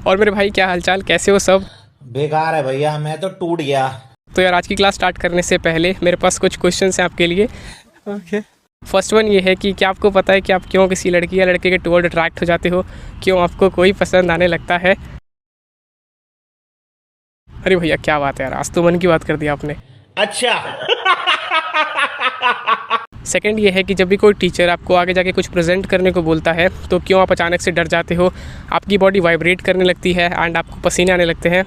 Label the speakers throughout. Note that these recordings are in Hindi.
Speaker 1: और मेरे भाई क्या हालचाल, कैसे हो सब?
Speaker 2: बेकार है भैया, मैं तो टूट गया।
Speaker 1: तो यार आज की क्लास स्टार्ट करने से पहले मेरे पास कुछ क्वेश्चंस हैं आपके लिए। ओके। फर्स्ट वन ये है कि क्या आपको पता है कि आप क्यों किसी लड़की या लड़के के टुवर्ड अट्रैक्ट हो जाते हो? क्यों आपको कोई पसंद आने लगता है? अरे भैया क्या बात है यार, आज तो मन की बात कर दी आपने।
Speaker 2: अच्छा।
Speaker 1: सेकंड ये है कि जब भी कोई टीचर आपको आगे जाके कुछ प्रेजेंट करने को बोलता है तो क्यों आप अचानक से डर जाते हो, आपकी बॉडी वाइब्रेट करने लगती है एंड आपको पसीने आने लगते हैं।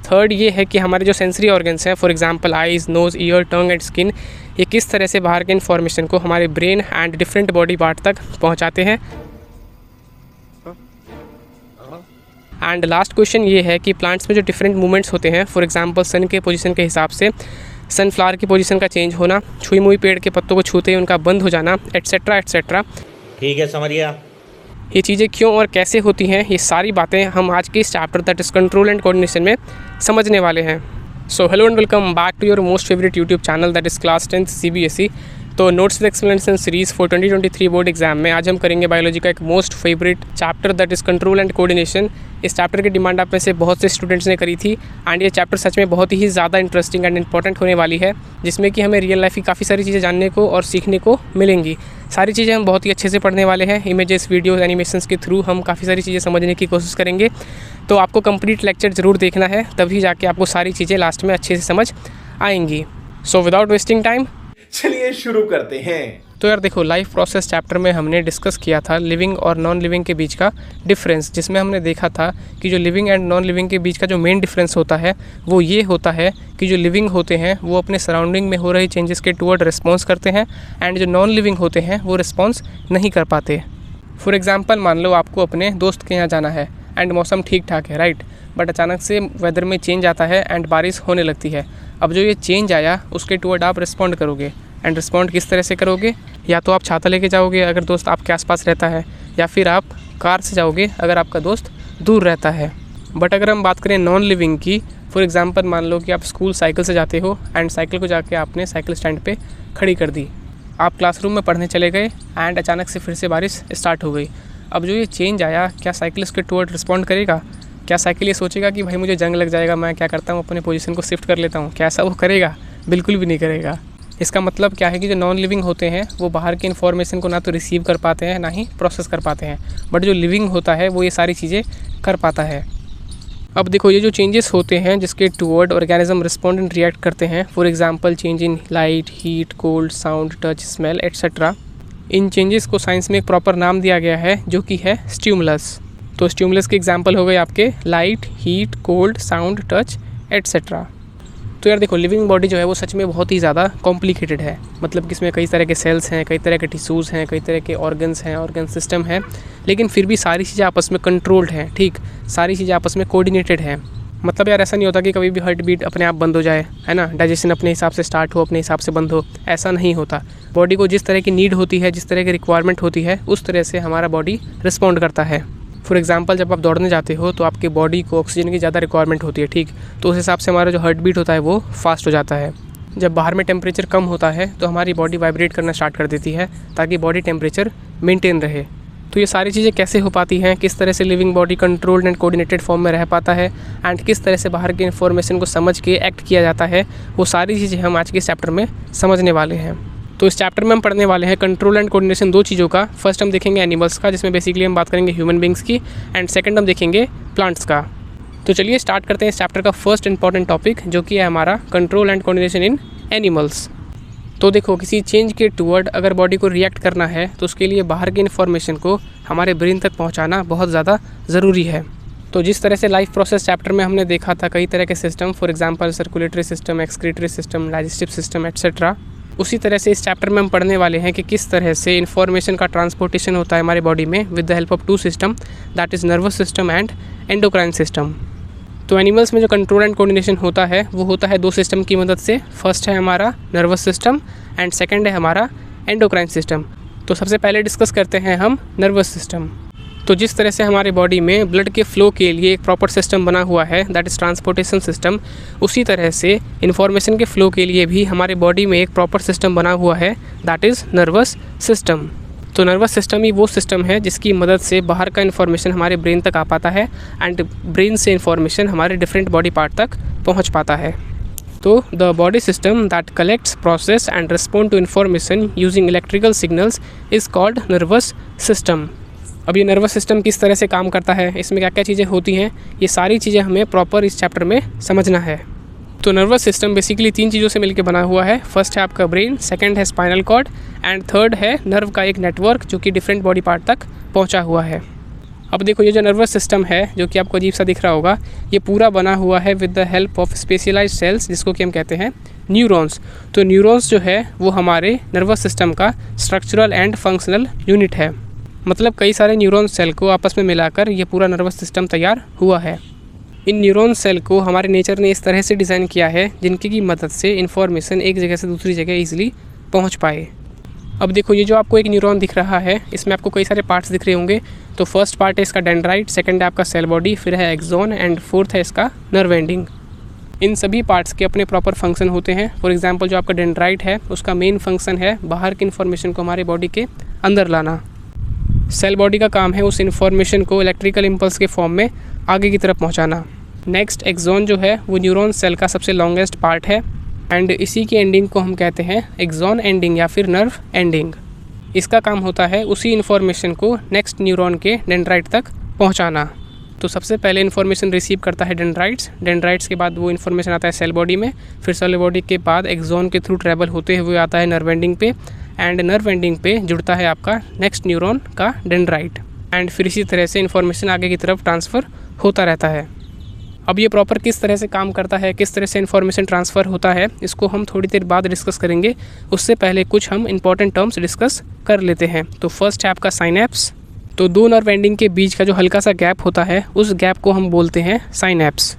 Speaker 1: थर्ड ये है कि हमारे जो सेंसरी ऑर्गन्स हैं, for example eyes, nose, ear, tongue and skin, ये किस तरह से बाहर के इन्फॉर्मेशन को हमारे brain and different body part तक पहुंचाते हैं। एंड लास्ट क्वेश्चन ये है कि प्लांट्स में जो डिफरेंट मूवमेंट्स होते हैं, फॉर एग्जांपल सन के पोजीशन के हिसाब से सनफ्लावर की पोजीशन का चेंज होना, छुई मुई पेड़ के पत्तों को छूते ही उनका बंद हो जाना, एट्सेट्रा एट्सेट्रा,
Speaker 2: ठीक है, समझ गया।
Speaker 1: ये चीज़ें क्यों और कैसे होती हैं, ये सारी बातें हम आज के इस chapter that is control and coordination में समझने वाले हैं। So hello and welcome back to your most favourite YouTube channel that is class 10th CBSE। तो notes with explanation series for 2023 board exam में आज हम करेंगे बायोलॉजी का एक most favourite chapter that is control and coordination. इस चैप्टर की डिमांड आप में से बहुत से स्टूडेंट्स ने करी थी एंड ये चैप्टर सच में बहुत ही ज़्यादा इंटरेस्टिंग एंड इंपॉर्टेंट होने वाली है, जिसमें कि हमें रियल लाइफ की काफ़ी सारी चीज़ें जानने को और सीखने को मिलेंगी। सारी चीज़ें हम बहुत ही अच्छे से पढ़ने वाले हैं। इमेजेस, वीडियोस, एनिमेशंस के थ्रू हम काफ़ी सारी चीज़ें समझने की कोशिश करेंगे। तो आपको कंप्लीट लेक्चर ज़रूर देखना है, तभी जाके आपको सारी चीज़ें लास्ट में अच्छे से समझ आएंगी। सो विदाउट वेस्टिंग टाइम
Speaker 2: चलिए शुरू करते हैं।
Speaker 1: तो यार देखो, लाइफ प्रोसेस चैप्टर में हमने डिस्कस किया था लिविंग और नॉन लिविंग के बीच का डिफरेंस, जिसमें हमने देखा था कि जो लिविंग एंड नॉन लिविंग के बीच का जो मेन डिफरेंस होता है वो ये होता है कि जो लिविंग होते हैं वो अपने सराउंडिंग में हो रही चेंजेस के टुवर्ड रिस्पॉन्स करते हैं एंड जो नॉन लिविंग होते हैं वो रिस्पॉन्स नहीं कर पाते। फॉर एग्जाम्पल मान लो आपको अपने दोस्त के यहाँ जाना है एंड मौसम ठीक ठाक है, राइट, बट अचानक से वेदर में चेंज आता है एंड बारिश होने लगती है। अब जो ये चेंज आया उसके टुवर्ड आप रिस्पॉन्ड करोगे एंड रिस्पॉन्ड किस तरह से करोगे? या तो आप छाता लेके जाओगे अगर दोस्त आपके आसपास रहता है, या फिर आप कार से जाओगे अगर आपका दोस्त दूर रहता है। बट अगर हम बात करें नॉन लिविंग की, फॉर एग्जांपल मान लो कि आप स्कूल साइकिल से जाते हो एंड साइकिल को जाके आपने साइकिल स्टैंड पे खड़ी कर दी, आप क्लासरूम में पढ़ने चले गए एंड अचानक से फिर से बारिश स्टार्ट हो गई। अब जो ये चेंज आया, क्या साइकिल इसके टुवर्ड रिस्पॉन्ड करेगा? क्या साइकिल ये सोचेगा कि भाई मुझे जंग लग जाएगा, मैं क्या करता हूँ अपने पोजीशन को शिफ्ट कर लेता हूँ? क्या ऐसा वो करेगा? बिल्कुल भी नहीं करेगा। इसका मतलब क्या है कि जो नॉन लिविंग होते हैं वो बाहर की इन्फॉर्मेशन को ना तो रिसीव कर पाते हैं ना ही प्रोसेस कर पाते हैं, बट जो लिविंग होता है वो ये सारी चीज़ें कर पाता है। अब देखो, ये जो चेंजेस होते हैं जिसके toward organism respond and react करते हैं, for example change in light, heat, cold, sound, touch, smell etcetera, in changes को साइंस में एक प्रॉपर नाम दिया गया है जो कि है स्टिमुलस। तो स्टिमुलस के एग्जाम्पल हो गए आपके light, heat, cold, sound, touch etcetera. तो यार देखो, लिविंग बॉडी जो है वो सच में बहुत ही ज़्यादा कॉम्प्लिकेटेड है, मतलब कि इसमें कई तरह के सेल्स हैं, कई तरह के टिश्यूज़ हैं, कई तरह के ऑर्गन्स हैं, ऑर्गन सिस्टम है, लेकिन फिर भी सारी चीज़ें आपस में कंट्रोल्ड हैं, ठीक, सारी चीज़ें आपस में कोऑर्डिनेटेड हैं। मतलब यार ऐसा नहीं होता कि कभी भी हार्ट बीट अपने आप बंद हो जाए, है ना, डाइजेशन अपने हिसाब से स्टार्ट हो, अपने हिसाब से बंद हो, ऐसा नहीं होता। बॉडी को जिस तरह की नीड होती है, जिस तरह की रिक्वायरमेंट होती है, उस तरह से हमारा बॉडी रिस्पॉन्ड करता है। फॉर एग्जांपल जब आप दौड़ने जाते हो तो आपकी बॉडी को ऑक्सीजन की ज़्यादा रिक्वायरमेंट होती है, ठीक, तो उस हिसाब से हमारा जो हार्ट बीट होता है वो फास्ट हो जाता है। जब बाहर में टेम्परेचर कम होता है तो हमारी बॉडी वाइब्रेट करना स्टार्ट कर देती है ताकि बॉडी टेम्परेचर मेंटेन रहे। तो ये सारी चीज़ें कैसे हो पाती हैं, किस तरह से living body controlled and coordinated form में रह पाता है एंड किस तरह से बाहर की इन्फॉर्मेशन को समझ के एक्ट किया जाता है, वो सारी चीज़ें हम आज के चैप्टर में समझने वाले हैं। तो इस चैप्टर में हम पढ़ने वाले हैं कंट्रोल एंड कोऑर्डिनेशन दो चीज़ों का। फर्स्ट हम देखेंगे एनिमल्स का, जिसमें बेसिकली हम बात करेंगे ह्यूमन बींग्स की, एंड सेकंड हम देखेंगे प्लांट्स का। तो चलिए स्टार्ट करते हैं इस चैप्टर का फर्स्ट इंपॉर्टेंट टॉपिक, जो कि है हमारा control and coordination in animals. तो देखो, किसी चेंज के टुवर्ड अगर बॉडी को रिएक्ट करना है तो उसके लिए बाहर की इन्फॉर्मेशन को हमारे ब्रेन तक पहुँचाना बहुत ज़्यादा ज़रूरी है। तो जिस तरह से लाइफ प्रोसेस चैप्टर में हमने देखा था कई तरह के system, for example circulatory system, excretory system, digestive system etcetera, उसी तरह से इस चैप्टर में हम पढ़ने वाले हैं कि किस तरह से इन्फॉर्मेशन का ट्रांसपोर्टेशन होता है हमारे बॉडी में with the help of two system, that is nervous system and endocrine system. तो एनिमल्स में जो कंट्रोल एंड कोऑर्डिनेशन होता है वो होता है दो सिस्टम की मदद से। फर्स्ट है हमारा नर्वस सिस्टम एंड सेकेंड है हमारा एंडोक्राइन सिस्टम। तो सबसे पहले डिस्कस करते हैं हम नर्वस सिस्टम। तो जिस तरह से हमारे बॉडी में ब्लड के फ्लो के लिए एक प्रॉपर सिस्टम बना हुआ है, दैट इज़ ट्रांसपोर्टेशन सिस्टम, उसी तरह से इन्फॉर्मेशन के फ्लो के लिए भी हमारे बॉडी में एक प्रॉपर सिस्टम बना हुआ है, दैट इज़ नर्वस सिस्टम। तो नर्वस सिस्टम ही वो सिस्टम है जिसकी मदद से बाहर का इन्फॉर्मेशन हमारे ब्रेन तक आ पाता है एंड ब्रेन से इन्फॉर्मेशन हमारे डिफरेंट बॉडी पार्ट तक पहुंच पाता है। तो the body system that collects, process and respond to information using electrical signals is called nervous system. अब ये नर्वस सिस्टम किस तरह से काम करता है, इसमें क्या क्या चीज़ें होती हैं, ये सारी चीज़ें हमें प्रॉपर इस चैप्टर में समझना है। तो नर्वस सिस्टम बेसिकली 3 चीज़ों से मिलकर बना हुआ है। फर्स्ट है आपका ब्रेन, सेकंड है स्पाइनल कॉर्ड एंड थर्ड है नर्व का एक नेटवर्क जो कि डिफरेंट बॉडी पार्ट तक पहुंचा हुआ है। अब देखो ये जो नर्वस सिस्टम है जो कि आपको अजीब सा दिख रहा होगा, ये पूरा बना हुआ है with the help of specialised cells जिसको कि हम कहते हैं न्यूरॉन्स। तो न्यूरॉन्स जो है वो हमारे नर्वस सिस्टम का स्ट्रक्चरल एंड फंक्शनल यूनिट है। मतलब कई सारे न्यूरॉन सेल को आपस में मिलाकर ये पूरा नर्वस सिस्टम तैयार हुआ है। इन न्यूरॉन सेल को हमारे नेचर ने इस तरह से डिज़ाइन किया है जिनकी की मदद से इन्फॉर्मेशन एक जगह से दूसरी जगह ईजिली पहुंच पाए। अब देखो ये जो आपको एक न्यूरॉन दिख रहा है इसमें आपको कई सारे पार्ट्स दिख रहे होंगे। तो फर्स्ट पार्ट है इसका डेंड्राइट, सेकंड है आपका सेल बॉडी, फिर है एक्सॉन एंड फोर्थ है इसका नर्व एंडिंग। इन सभी पार्ट्स के अपने प्रॉपर फंक्शन होते हैं। फॉर एग्जाम्पल जो आपका डेंड्राइट है उसका मेन फंक्शन है बाहर की इन्फॉर्मेशन को हमारे बॉडी के अंदर लाना। सेल बॉडी का काम है उस इन्फॉर्मेशन को इलेक्ट्रिकल इम्पल्स के फॉर्म में आगे की तरफ पहुंचाना। नेक्स्ट एक्सॉन जो है वो न्यूरॉन सेल का सबसे लॉन्गेस्ट पार्ट है एंड इसी की एंडिंग को हम कहते हैं एक्सॉन एंडिंग या फिर नर्व एंडिंग। इसका काम होता है उसी इन्फॉर्मेशन को नेक्स्ट न्यूरॉन के डेंड्राइट तक पहुंचाना। तो सबसे पहले इन्फॉर्मेशन रिसीव करता है डेंड्राइट्स के बाद वो इन्फॉर्मेशन आता है सेल बॉडी में, फिर सेल बॉडी के बाद एक्सॉन के थ्रू ट्रैवल होते हुए आता है नर्व एंडिंग पे एंड नर्व एंडिंग पे जुड़ता है आपका नेक्स्ट न्यूरॉन का डेंड्राइट एंड फिर इसी तरह से इन्फॉर्मेशन आगे की तरफ ट्रांसफ़र होता रहता है। अब ये प्रॉपर किस तरह से काम करता है, किस तरह से इन्फॉर्मेशन ट्रांसफ़र होता है, इसको हम थोड़ी देर बाद डिस्कस करेंगे। उससे पहले कुछ हम इंपॉर्टेंट टर्म्स डिस्कस कर लेते हैं। तो फर्स्ट है आपका साइनैप्स। तो 2 नर्व एंडिंग के बीच का जो हल्का सा गैप होता है उस गैप को हम बोलते हैं साइनैप्स।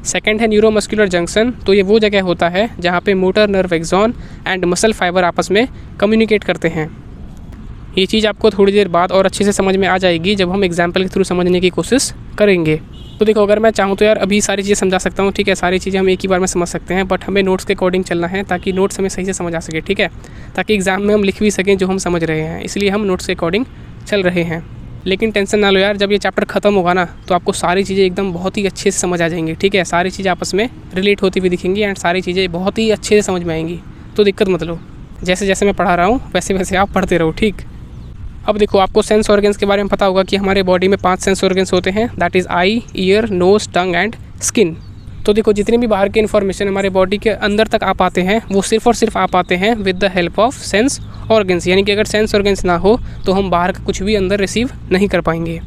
Speaker 1: सेकंड है न्यूरोमस्कुलर जंक्शन। तो ये वो जगह होता है जहाँ पे motor nerve axon and muscle fibre आपस में कम्युनिकेट करते हैं। ये चीज़ आपको थोड़ी देर बाद और अच्छे से समझ में आ जाएगी जब हम एग्जाम्पल के थ्रू समझने की कोशिश करेंगे। तो देखो अगर मैं चाहूँ तो यार अभी सारी चीज़ें समझा सकता हूँ, ठीक है, सारी चीज़ें हम एक ही बार में समझ सकते हैं, बट हमें नोट्स के अकॉर्डिंग चलना है ताकि नोट्स हमें सही से समझ आ सके, ठीक है, ताकि एग्जाम में हम लिख भी सकें जो हम समझ रहे हैं, इसलिए हम नोट्स के अकॉर्डिंग चल रहे हैं। लेकिन टेंशन ना लो यार, जब ये चैप्टर ख़त्म होगा ना तो आपको सारी चीज़ें एकदम बहुत ही अच्छे से समझ आ जाएंगी, ठीक है, सारी चीज़ें आपस में रिलेट होती हुई दिखेंगी एंड सारी चीज़ें बहुत ही अच्छे से समझ में आएंगी। तो दिक्कत मत लो, जैसे जैसे मैं पढ़ा रहा हूँ वैसे वैसे आप पढ़ते रहो, ठीक। अब देखो आपको सेंस ऑर्गन्स के बारे में पता होगा कि हमारे बॉडी में 5 सेंस ऑर्गन्स होते हैं, that is eye, ear, nose, tongue and skin. तो देखो जितने भी बाहर के इन्फॉर्मेशन हमारे बॉडी के अंदर तक आ पाते हैं वो सिर्फ और सिर्फ आ पाते हैं with the help of sense organs. यानी कि अगर सेंस ऑर्गन्स ना हो तो हम बाहर का कुछ भी अंदर रिसीव नहीं कर पाएंगे।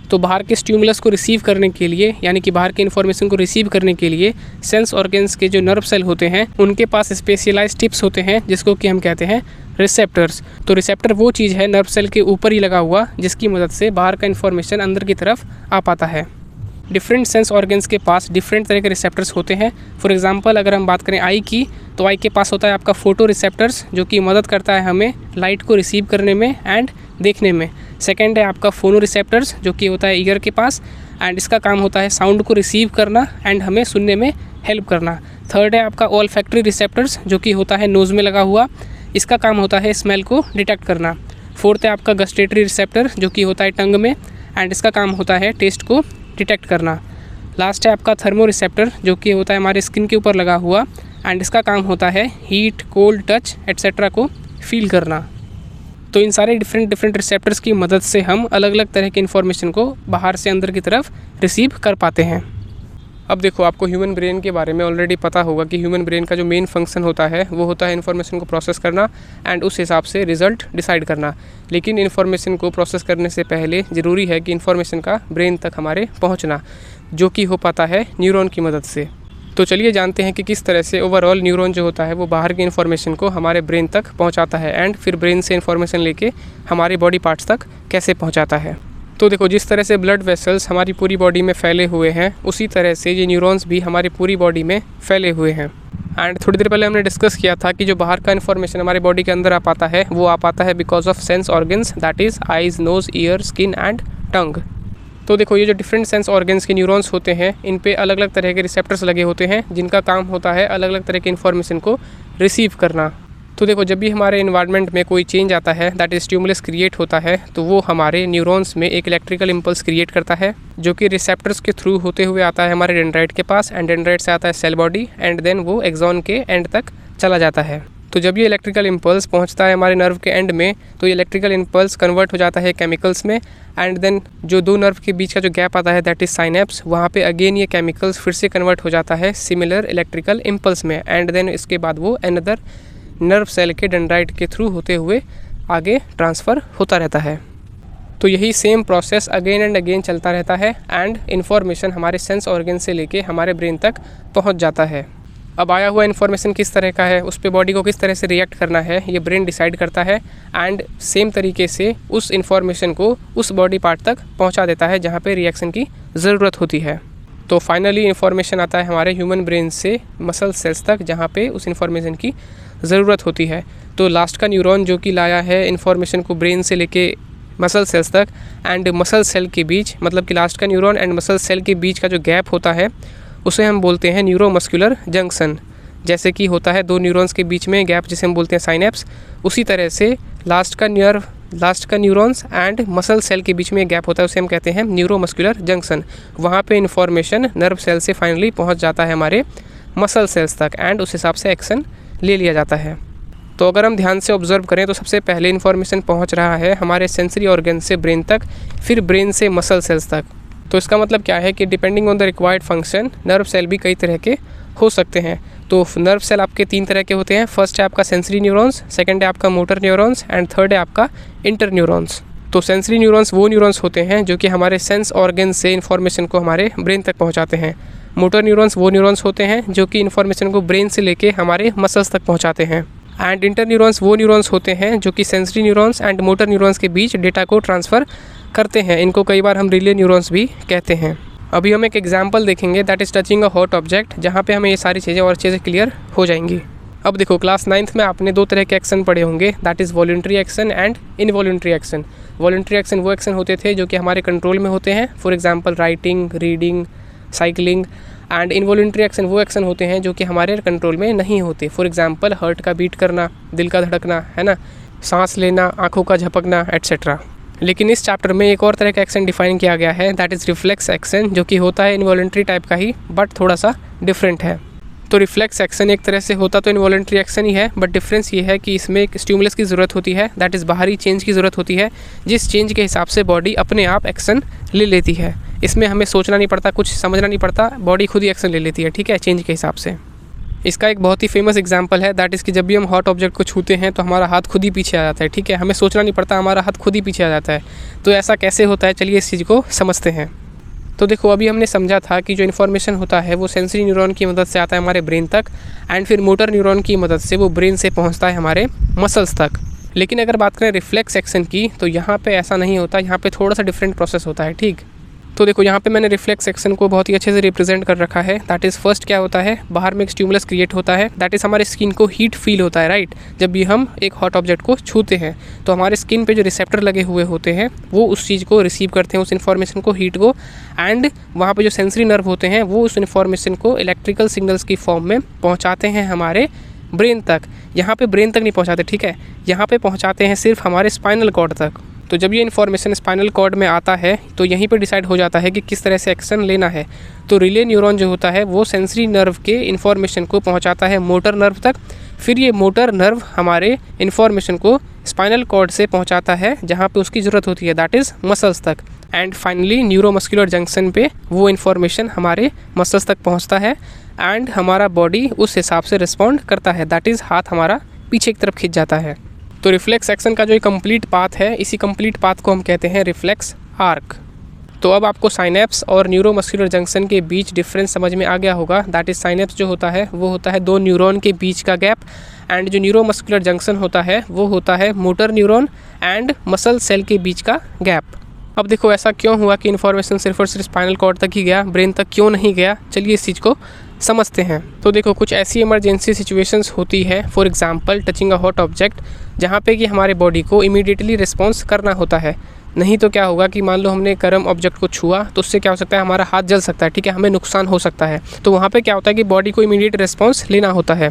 Speaker 1: तो बाहर के स्टिमुलस को रिसीव करने के लिए यानी कि बाहर के इन्फॉर्मेशन को रिसीव करने के लिए सेंस ऑर्गन्स के जो नर्व सेल होते हैं उनके पास स्पेशलाइज्ड टिप्स होते हैं जिसको कि हम कहते हैं रिसेप्टर्स। तो रिसेप्टर वो चीज़ है नर्व सेल के ऊपर ही लगा हुआ जिसकी मदद से बाहर का इन्फॉर्मेशन अंदर की तरफ आ पाता है। डिफरेंट सेंस ऑर्गन्स के पास डिफरेंट तरह के रिसेप्टर्स होते हैं। फॉर एग्जांपल अगर हम बात करें आई की, तो आई के पास होता है आपका फोटो रिसेप्टर्स जो कि मदद करता है हमें लाइट को रिसीव करने में एंड देखने में। सेकंड है आपका फोनो रिसेप्टर्स जो कि होता है ईयर के पास एंड इसका काम होता है साउंड को रिसीव करना एंड हमें सुनने में हेल्प करना। थर्ड है आपका ओल्फैक्टरी रिसेप्टर्स जो कि होता है नोज़ में लगा हुआ, इसका काम होता है स्मेल को डिटेक्ट करना। फोर्थ है आपका गस्टेटरी रिसेप्टर जो कि होता है टंग में एंड इसका काम होता है टेस्ट को डिटेक्ट करना। लास्ट है आपका थर्मो रिसेप्टर जो कि होता है हमारे स्किन के ऊपर लगा हुआ एंड इसका काम होता है हीट, कोल्ड, टच एट्सेट्रा को फील करना। तो इन सारे डिफरेंट रिसेप्टर्स की मदद से हम अलग अलग तरह के इन्फॉर्मेशन को बाहर से अंदर की तरफ रिसीव कर पाते हैं। अब देखो आपको ह्यूमन ब्रेन के बारे में ऑलरेडी पता होगा कि ह्यूमन ब्रेन का जो मेन फंक्शन होता है वो होता है इन्फॉर्मेशन को प्रोसेस करना एंड उस हिसाब से रिज़ल्ट डिसाइड करना। लेकिन इन्फॉर्मेशन को प्रोसेस करने से पहले ज़रूरी है कि इन्फॉर्मेशन का ब्रेन तक हमारे पहुंचना, जो कि हो पाता है न्यूरॉन की मदद से। तो चलिए जानते हैं कि किस तरह से ओवरऑल न्यूरॉन जो होता है वो बाहर की इन्फॉर्मेशन को हमारे ब्रेन तक पहुँचाता है एंड फिर ब्रेन से इन्फॉर्मेशन लेके हमारे बॉडी पार्ट्स तक कैसे पहुँचाता है। तो देखो जिस तरह से ब्लड वेसल्स हमारी पूरी बॉडी में फैले हुए हैं उसी तरह से ये न्यूरॉन्स भी हमारी पूरी बॉडी में फैले हुए हैं। एंड थोड़ी देर पहले हमने डिस्कस किया था कि जो बाहर का इन्फॉर्मेशन हमारे बॉडी के अंदर आ पाता है वो आ पाता है because of sense organs, that is eyes, nose, ear, skin and tongue. तो देखो ये जो डिफरेंट सेंस ऑर्गन्स के न्यूरॉन्स होते हैं इन पे अलग अलग तरह के रिसेप्टर्स लगे होते हैं जिनका काम होता है अलग अलग तरह के इन्फॉर्मेशन को रिसीव करना। तो देखो, जब भी हमारे इन्वायरमेंट में कोई चेंज आता है, दैट इज स्टिमुलस क्रिएट होता है, तो वो हमारे न्यूरॉन्स में एक इलेक्ट्रिकल इम्पल्स क्रिएट करता है जो कि रिसेप्टर्स के थ्रू होते हुए आता है हमारे डेंड्राइट के पास, एंड डेंड्राइट से आता है सेल बॉडी, एंड देन वो एक्सॉन के एंड तक चला जाता है। तो जब ये इलेक्ट्रिकल इम्पल्स पहुंचता है हमारे नर्व के एंड में, तो ये इलेक्ट्रिकल इम्पल्स कन्वर्ट हो जाता है केमिकल्स में, एंड देन जो दो नर्व के बीच का जो गैप आता है दैट इज साइनेप्स, वहाँ पे अगेन ये केमिकल्स फिर से कन्वर्ट हो जाता है सिमिलर इलेक्ट्रिकल इम्पल्स में, एंड देन इसके बाद वो अनदर नर्व सेल के डेंड्राइट के थ्रू होते हुए आगे ट्रांसफ़र होता रहता है। तो यही same process again and again चलता रहता है, एंड इन्फॉर्मेशन हमारे सेंस ऑर्गन से लेके हमारे ब्रेन तक पहुंच जाता है। अब आया हुआ इन्फॉर्मेशन किस तरह का है, उस पर बॉडी को किस तरह से रिएक्ट करना है, ये ब्रेन डिसाइड करता है, एंड सेम तरीके से उस इन्फॉर्मेशन को उस बॉडी पार्ट तक पहुंचा देता है जहाँ पे रिएक्शन की ज़रूरत होती है। तो फाइनली इन्फॉर्मेशन आता है हमारे ह्यूमन ब्रेन से मसल सेल्स तक जहाँ पे उस इन्फॉर्मेशन की ज़रूरत होती है। तो लास्ट का न्यूरॉन जो कि लाया है इन्फॉर्मेशन को ब्रेन से लेके मसल सेल्स तक, एंड मसल सेल के बीच, मतलब कि लास्ट का न्यूरॉन एंड मसल सेल के बीच का जो गैप होता है उसे हम बोलते हैं न्यूरोमस्कुलर जंक्शन। जैसे कि होता है दो न्यूरॉन्स के बीच में गैप जिसे हम बोलते हैं साइनेप्स, उसी तरह से लास्ट का न्यूरॉन्स एंड मसल सेल के बीच में एक गैप होता है, उसे हम कहते हैं न्यूरोमस्कुलर जंक्शन। वहाँ पे इन्फॉर्मेशन नर्व सेल से फाइनली पहुँच जाता है हमारे मसल सेल्स तक, एंड उस हिसाब से एक्शन ले लिया जाता है। तो अगर हम ध्यान से ऑब्जर्व करें तो सबसे पहले इन्फॉर्मेशन पहुंच रहा है हमारे सेंसरी ऑर्गन से ब्रेन तक, फिर ब्रेन से मसल सेल्स तक। तो इसका मतलब क्या है कि depending on the required function nerve cell भी कई तरह के हो सकते हैं। तो नर्व सेल आपके 3 तरह के होते हैं। फर्स्ट है आपका सेंसरी न्यूरॉन्स, सेकंड है आपका मोटर न्यूरॉन्स, एंड थर्ड है आपका इंटर न्यूरॉन्स। तो सेंसरी न्यूरॉन्स वो न्यूरॉन्स होते हैं जो कि हमारे सेंस ऑर्गन से इन्फॉर्मेशन को हमारे ब्रेन तक पहुँचाते हैं। मोटर न्यूरॉन्स वो न्यूरॉन्स होते हैं जो कि इन्फॉर्मेशन को ब्रेन से लेके हमारे मसल्स तक पहुँचाते हैं। एंड इंटर न्यूरॉन्स वो न्यूरॉन्स होते हैं जो कि sensory neurons and motor neurons के बीच डेटा को ट्रांसफ़र करते हैं। इनको कई बार हम रिले न्यूरॉन्स भी कहते हैं। अभी हम एक एग्जांपल देखेंगे that is touching a hot object, जहाँ पे हमें ये सारी चीज़ें और चीज़ें क्लियर हो जाएंगी। अब देखो, क्लास 9th में आपने 2 तरह के एक्शन पढ़े होंगे, that is voluntary action and involuntary action. Voluntary action वो एक्शन होते थे जो कि हमारे कंट्रोल में होते हैं, for example writing, reading, cycling. And involuntary action वो एक्शन होते हैं जो कि हमारे कंट्रोल में नहीं होते, फॉर एग्जांपल हार्ट का बीट करना, दिल का धड़कना, है ना, सांस लेना, आँखों का झपकना, एट्सेट्रा। लेकिन इस चैप्टर में एक और तरह का एक्शन डिफाइन किया गया है, दैट इज़ रिफ्लेक्स एक्शन, जो कि होता है इनवॉलंटरी टाइप का ही बट थोड़ा सा डिफरेंट है। तो रिफ्लेक्स एक्शन एक तरह से होता तो इनवॉलंटरी एक्शन ही है, बट डिफरेंस ये है कि इसमें एक स्टिमुलस की ज़रूरत होती है, दैट इज़ बाहरी चेंज की ज़रूरत होती है, जिस चेंज के हिसाब से बॉडी अपने आप एक्शन ले लेती है। इसमें हमें सोचना नहीं पड़ता, कुछ समझना नहीं पड़ता, बॉडी खुद ही एक्शन ले लेती है, ठीक है, चेंज के हिसाब से। इसका एक बहुत ही फेमस एग्जांपल है, दैट इज़ कि जब भी हम हॉट ऑब्जेक्ट को छूते हैं तो हमारा हाथ खुद ही पीछे आ जाता है, ठीक है, हमें सोचना नहीं पड़ता, हमारा हाथ खुद ही पीछे आ जाता है। तो ऐसा कैसे होता है, चलिए इस चीज़ को समझते हैं। तो देखो, अभी हमने समझा था कि जो इन्फॉर्मेशन होता है वो सेंसरी न्यूरॉन की मदद से आता है हमारे ब्रेन तक, एंड फिर मोटर न्यूरॉन की मदद से वो ब्रेन से पहुंचता है हमारे मसल्स तक। लेकिन अगर बात करें रिफ्लेक्स एक्शन की, तो यहाँ पे ऐसा नहीं होता, यहाँ पे थोड़ा सा डिफरेंट प्रोसेस होता है, ठीक। तो देखो, यहाँ पे मैंने रिफ्लेक्स एक्शन को बहुत ही अच्छे से रिप्रेजेंट कर रखा है। दैट इज़ फर्स्ट क्या होता है, बाहर में एक स्टिमुलस क्रिएट होता है, दैट इज़ हमारे स्किन को हीट फील होता है, राइट। जब भी हम एक हॉट ऑब्जेक्ट को छूते हैं तो हमारे स्किन पे जो रिसेप्टर लगे हुए होते हैं वो उस चीज़ को रिसीव करते हैं, उस इन्फॉर्मेशन को, हीट को, एंड वहाँ पे जो सेंसरी नर्व होते हैं वो उस इन्फॉर्मेशन को इलेक्ट्रिकल सिग्नल्स की फॉर्म में पहुँचाते हैं हमारे ब्रेन तक। यहाँ पे ब्रेन तक नहीं पहुँचाते, ठीक है, यहाँ पे पहुँचाते हैं सिर्फ हमारे स्पाइनल कॉर्ड तक। तो जब ये इन्फॉर्मेशन स्पाइनल कॉर्ड में आता है तो यहीं पे डिसाइड हो जाता है कि किस तरह से एक्शन लेना है। तो रिले न्यूरॉन जो होता है वो सेंसरी नर्व के इन्फॉर्मेशन को पहुंचाता है मोटर नर्व तक, फिर ये मोटर नर्व हमारे इन्फॉर्मेशन को स्पाइनल कॉर्ड से पहुंचाता है जहाँ पे उसकी ज़रूरत होती है, दैट इज़ मसल्स तक, एंड फाइनली न्यूरोमस्कुलर जंक्शन पे वो इन्फॉर्मेशन हमारे मसल्स तक पहुँचता है, एंड हमारा बॉडी उस हिसाब से रिस्पॉन्ड करता है, दैट इज़ हाथ हमारा पीछे की तरफ खिंच जाता है। तो रिफ्लेक्स एक्शन का जो एक कंप्लीट पाथ है, इसी कंप्लीट पाथ को हम कहते हैं रिफ्लेक्स आर्क। तो अब आपको साइनेप्स और न्यूरोमस्कुलर जंक्शन के बीच डिफरेंस समझ में आ गया होगा। दैट इज़ साइनेप्स जो होता है वो होता है 2 न्यूरॉन के बीच का गैप, एंड जो न्यूरोमस्कुलर जंक्शन होता है वो होता है motor neuron and muscle cell के बीच का गैप। अब देखो, ऐसा क्यों हुआ कि इन्फॉर्मेशन सिर्फ और सिर्फ स्पाइनल कॉर्ड तक ही गया, ब्रेन तक क्यों नहीं गया, चलिए इस चीज़ को समझते हैं। तो देखो, कुछ ऐसी इमरजेंसी सिचुएशंस होती है, for example touching a hot object, जहाँ पे कि हमारे बॉडी को इमीडिएटली रिस्पॉन्स करना होता है। नहीं तो क्या होगा कि मान लो हमने गर्म ऑब्जेक्ट को छुआ तो उससे क्या हो सकता है, हमारा हाथ जल सकता है, ठीक है, हमें नुकसान हो सकता है। तो वहाँ पे क्या होता है कि बॉडी को इमीडिएट रिस्पॉन्स लेना होता है।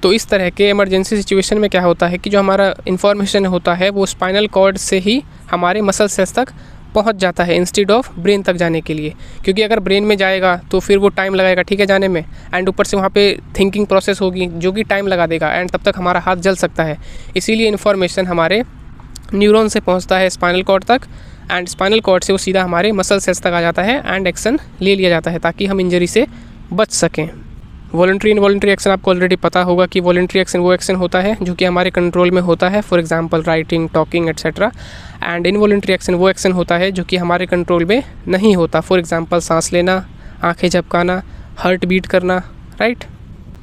Speaker 1: तो इस तरह के इमरजेंसी सिचुएशन में क्या होता है कि जो हमारा इन्फॉर्मेशन होता है वो स्पाइनल कॉर्ड से ही हमारे मसल सेल्स तक पहुंच जाता है इंस्टेड ऑफ ब्रेन तक जाने के लिए, क्योंकि अगर ब्रेन में जाएगा तो फिर वो टाइम लगाएगा, ठीक है, जाने में, एंड ऊपर से वहाँ पे थिंकिंग प्रोसेस होगी जो कि टाइम लगा देगा एंड तब तक हमारा हाथ जल सकता है। इसीलिए इन्फॉर्मेशन हमारे न्यूरॉन से पहुँचता है स्पाइनल कॉर्ड तक एंड स्पाइनल कॉर्ड से वो सीधा हमारे मसल सेल्स तक आ जाता है एंड एक्शन ले लिया जाता है ताकि हम इंजरी से बच सकें। वॉलंटरी इनवॉलंटरी एक्शन आपको ऑलरेडी पता होगा कि वॉलंटरी एक्शन वो एक्शन होता है जो कि हमारे कंट्रोल में होता है, for example writing, talking etcetera, and involuntary action वो एक्शन होता है जो कि हमारे कंट्रोल में नहीं होता, फॉर एग्जांपल सांस लेना, आंखें झपकाना, हार्ट बीट करना, राइट।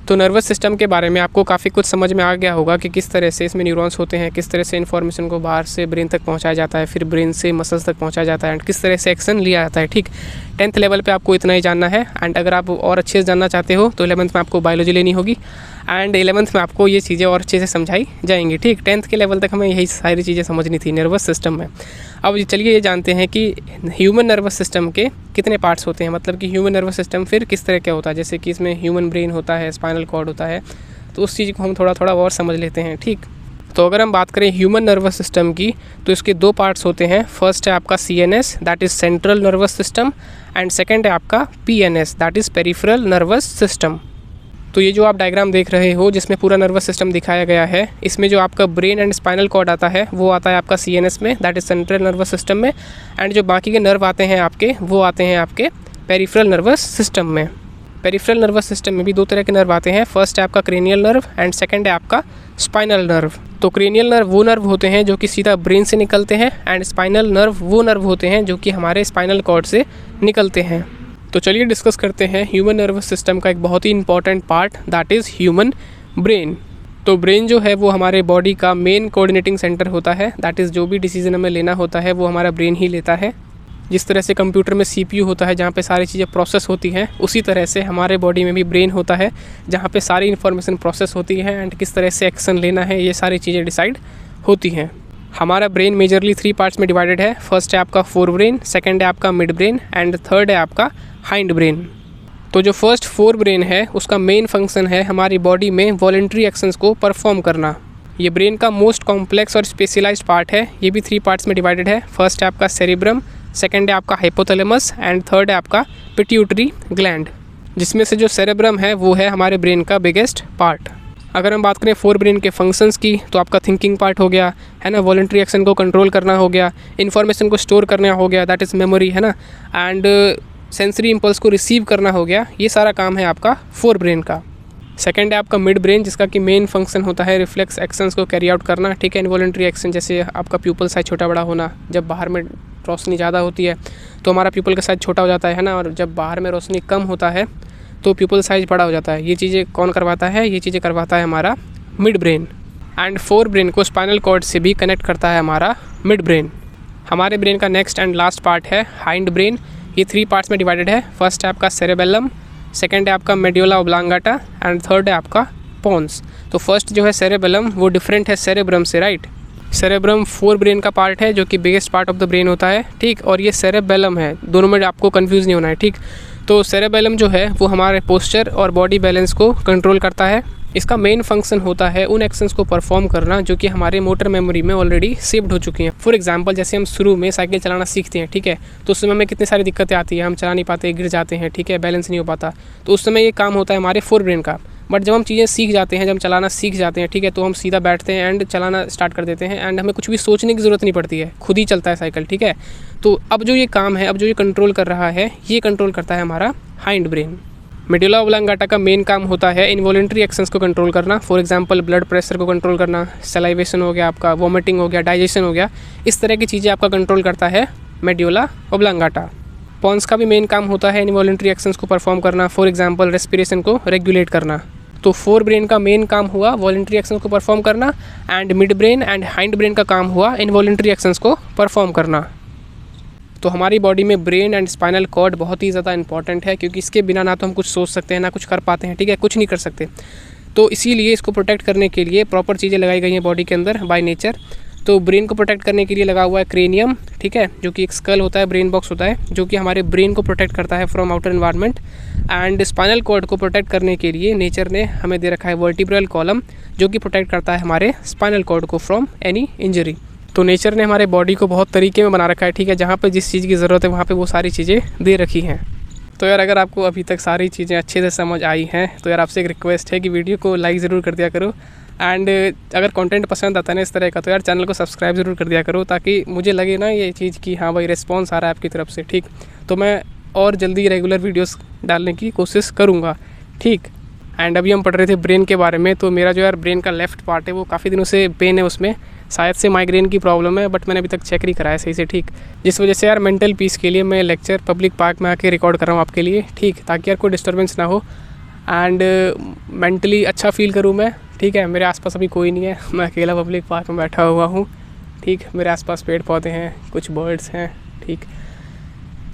Speaker 1: तो नर्वस सिस्टम के बारे में आपको काफ़ी कुछ समझ में आ गया होगा कि किस तरह से इसमें न्यूरॉन्स होते हैं, किस तरह से इन्फॉर्मेशन को बाहर से ब्रेन तक पहुंचाया जाता है, फिर ब्रेन से मसल्स तक पहुंचाया जाता है एंड किस तरह से एक्शन लिया जाता है, ठीक। 10th लेवल पे आपको इतना ही जानना है एंड अगर आप और अच्छे से जानना चाहते हो तो 11th में आपको बायोलॉजी लेनी होगी एंड 11th में आपको ये चीज़ें और अच्छे से समझाई जाएंगी, ठीक। 10th के लेवल तक हमें यही सारी चीज़ें समझनी थी नर्वस सिस्टम में। अब चलिए ये जानते हैं कि ह्यूमन नर्वस सिस्टम के कितने पार्ट्स होते हैं, मतलब कि ह्यूमन नर्वस सिस्टम फिर किस तरह का होता है। जैसे कि इसमें ह्यूमन ब्रेन होता है, स्पाइनल कॉर्ड होता है, तो उस चीज़ को हम थोड़ा थोड़ा और समझ लेते हैं, ठीक। तो अगर हम बात करें ह्यूमन नर्वस सिस्टम की तो इसके 2 पार्ट्स होते हैं। फर्स्ट है आपका CNS that is central nervous system and second है आपका PNS that is peripheral nervous system. तो ये जो आप डायग्राम देख रहे हो जिसमें पूरा नर्वस सिस्टम दिखाया गया है, इसमें जो आपका ब्रेन एंड स्पाइनल कॉर्ड आता है वो आता है आपका CNS में that is central nervous system में, एंड जो बाकी के नर्व आते हैं आपके वो आते हैं आपके पेरिफेरल नर्वस सिस्टम में। पेरिफेरल नर्वस सिस्टम में भी 2 तरह के नर्व आते हैं। फर्स्ट है आपका क्रेनियल नर्व एंड सेकंड है आपका स्पाइनल नर्व। तो क्रेनियल नर्व वो नर्व होते हैं जो कि सीधा ब्रेन से निकलते हैं एंड स्पाइनल नर्व वो नर्व होते हैं जो कि हमारे स्पाइनल कॉर्ड से निकलते हैं। तो चलिए डिस्कस करते हैं ह्यूमन नर्वस सिस्टम का एक बहुत ही important part that is human brain. तो ब्रेन जो है वो हमारे बॉडी का मेन कोऑर्डिनेटिंग सेंटर होता है, दैट इज़ जो भी डिसीजन हमें लेना होता है वो हमारा ब्रेन ही लेता है। जिस तरह से कंप्यूटर में CPU होता है जहाँ पे सारी चीज़ें प्रोसेस होती हैं, उसी तरह से हमारे बॉडी में भी ब्रेन होता है जहाँ पे सारी इन्फॉर्मेशन प्रोसेस होती है एंड किस तरह से एक्शन लेना है ये सारी चीज़ें डिसाइड होती हैं। हमारा ब्रेन मेजरली 3 पार्ट्स में डिवाइडेड है। फर्स्ट है आपका फोर ब्रेन, सेकंड है आपका मिड ब्रेन एंड थर्ड है आपका हाइंड ब्रेन। तो जो फर्स्ट फोर ब्रेन है उसका मेन फंक्शन है हमारी बॉडी में वॉलंटरी एक्शंस को परफॉर्म करना। ये ब्रेन का मोस्ट कॉम्प्लेक्स और स्पेशलाइज्ड पार्ट है। ये भी 3 पार्ट्स में डिवाइडेड है। फर्स्ट है आपका सेरेब्रम, सेकंड है आपका हाइपोथैलेमस एंड थर्ड है आपका पिट्यूटरी ग्लैंड, जिसमें से जो सेरेब्रम है वो है हमारे ब्रेन का बिगेस्ट पार्ट। अगर हम बात करें फोर ब्रेन के फंक्शंस की तो आपका थिंकिंग पार्ट हो गया है ना, वॉलंटरी एक्शन को कंट्रोल करना हो गया, इन्फॉर्मेशन को स्टोर करना हो गया दैट इज़ मेमोरी है ना, एंड सेंसरी इम्पल्स को रिसीव करना हो गया। ये सारा काम है आपका फोर ब्रेन का। सेकंड है आपका मिड ब्रेन जिसका कि मेन फंक्शन होता है रिफ्लेक्स एक्शंस को कैरी आउट करना, ठीक है, इनवॉलंटरी एक्शन जैसे आपका प्यूपल साइज छोटा बड़ा होना। जब बाहर में रोशनी ज़्यादा होती है तो हमारा प्यूपल का साइज छोटा हो जाता है ना, और जब बाहर में रोशनी कम होता है तो प्यूपल साइज बड़ा हो जाता है। ये चीज़ें कौन करवाता है? ये चीज़ें करवाता है हमारा mid brain. And fore brain को स्पाइनल कॉर्ड से भी कनेक्ट करता है हमारा मिड ब्रेन। हमारे ब्रेन का नेक्स्ट एंड लास्ट पार्ट है हाइंड ब्रेन। ये 3 पार्ट्स में डिवाइडेड है। फर्स्ट है आपका सेरेबेलम, सेकंड है आपका मेड्यूला ओब्लांगाटा एंड थर्ड है आपका पोन्स। तो फर्स्ट जो है सेरेबेलम वो डिफरेंट है सेरेब्रम से, राइट। सेरेब्रम फोर ब्रेन का पार्ट है जो कि biggest part of the brain होता है, ठीक, और ये सेरेबेलम है, दोनों में आपको कंफ्यूज नहीं होना है, ठीक। तो सेरेबेलम जो है वो हमारे पोस्चर और बॉडी बैलेंस को कंट्रोल करता है। इसका मेन फंक्शन होता है उन एक्शंस को परफॉर्म करना जो कि हमारे मोटर मेमोरी में ऑलरेडी सेव्ड हो चुकी हैं। फॉर एग्जांपल जैसे हम शुरू में साइकिल चलाना सीखते हैं, ठीक है, तो उस समय में कितनी सारी दिक्कतें आती है, हम चला नहीं पाते, गिर जाते हैं, ठीक है, बैलेंस नहीं हो पाता, तो उस समय ये काम होता है हमारे फोर ब्रेन का। बट जब हम चीज़ें सीख जाते हैं, जब हम चलाना सीख जाते हैं, ठीक है, तो हम सीधा बैठते हैं एंड चलाना स्टार्ट कर देते हैं एंड हमें कुछ भी सोचने की ज़रूरत नहीं पड़ती है, खुद ही चलता है साइकिल, ठीक है। तो अब जो ये काम है, अब जो ये कंट्रोल कर रहा है, ये कंट्रोल करता है हमारा हाइंड ब्रेन। मेडुला ओब्लांगाटा का मेन काम होता है इनवॉलंटरी एक्शंस को कंट्रोल करना। फॉर एग्जांपल ब्लड प्रेशर को कंट्रोल करना, सलाइवेशन हो गया आपका, वॉमिटिंग हो गया, डाइजेशन हो गया, इस तरह की चीज़ें आपका कंट्रोल करता है मेडुला ओब्लांगाटा। पोन्स का भी मेन काम होता है इनवॉलंटरी एक्शंस को परफॉर्म करना, फॉर एग्जांपल रेस्पिरेशन को रेगुलेट करना। तो फोर ब्रेन का मेन काम हुआ वॉलंटरी एक्शंस को परफॉर्म करना and mid brain and hind brain का काम हुआ इनवॉलंटरी एक्शंस को परफॉर्म करना। तो हमारी बॉडी में ब्रेन एंड स्पाइनल कॉर्ड बहुत ही ज़्यादा इंपॉर्टेंट है, क्योंकि इसके बिना ना तो हम कुछ सोच सकते हैं ना कुछ कर पाते हैं, ठीक है, कुछ नहीं कर सकते। तो इसीलिए इसको प्रोटेक्ट करने के लिए प्रॉपर चीज़ें लगाई गई हैं बॉडी के अंदर बाय नेचर। तो ब्रेन को प्रोटेक्ट करने के लिए लगा हुआ है क्रेनियम, ठीक है, जो कि एक स्कल होता है, ब्रेन बॉक्स होता है, जो कि हमारे ब्रेन को प्रोटेक्ट करता है from outer environment. And spinal cord को प्रोटेक्ट करने के लिए नेचर ने हमें दे रखा है वर्टिब्रल कॉलम, जो कि प्रोटेक्ट करता है हमारे स्पाइनल कॉर्ड को फ्रॉम एनी इंजरी। तो नेचर ने हमारे बॉडी को बहुत तरीके में बना रखा है, ठीक है, जहाँ पे जिस चीज़ की ज़रूरत है वहाँ पे वो सारी चीज़ें दे रखी हैं। तो यार अगर आपको अभी तक सारी चीज़ें अच्छे से समझ आई हैं तो यार आपसे एक रिक्वेस्ट है कि वीडियो को लाइक ज़रूर कर दिया करो। एंड अगर कंटेंट पसंद आता है ना इस तरह का तो यार चैनल को सब्सक्राइब ज़रूर कर दिया करो, ताकि मुझे लगे ना ये चीज़ कि हाँ भाई रिस्पॉन्स आ रहा है आपकी तरफ से, ठीक। तो मैं और जल्दी रेगुलर वीडियोस डालने की कोशिश करूँगा, ठीक। एंड अभी हम पढ़ रहे थे ब्रेन के बारे में। तो मेरा जो यार ब्रेन का लेफ़्ट पार्ट है वो काफ़ी दिनों से पेन है, उसमें शायद से माइग्रेन की प्रॉब्लम है, बट मैंने अभी तक चेक नहीं कराया सही से, ठीक। जिस वजह से यार मेंटल पीस के लिए मैं लेक्चर पब्लिक पार्क में आके रिकॉर्ड कर रहा हूँ आपके लिए, ठीक, ताकि यार कोई डिस्टर्बेंस ना हो एंड मेंटली अच्छा फील करूँ मैं, ठीक है। मेरे आसपास अभी कोई नहीं है, मैं अकेला पब्लिक पार्क में बैठा हुआ हूँ, ठीक। मेरे आसपास पेड़ पौधे हैं, कुछ बर्ड्स हैं, ठीक।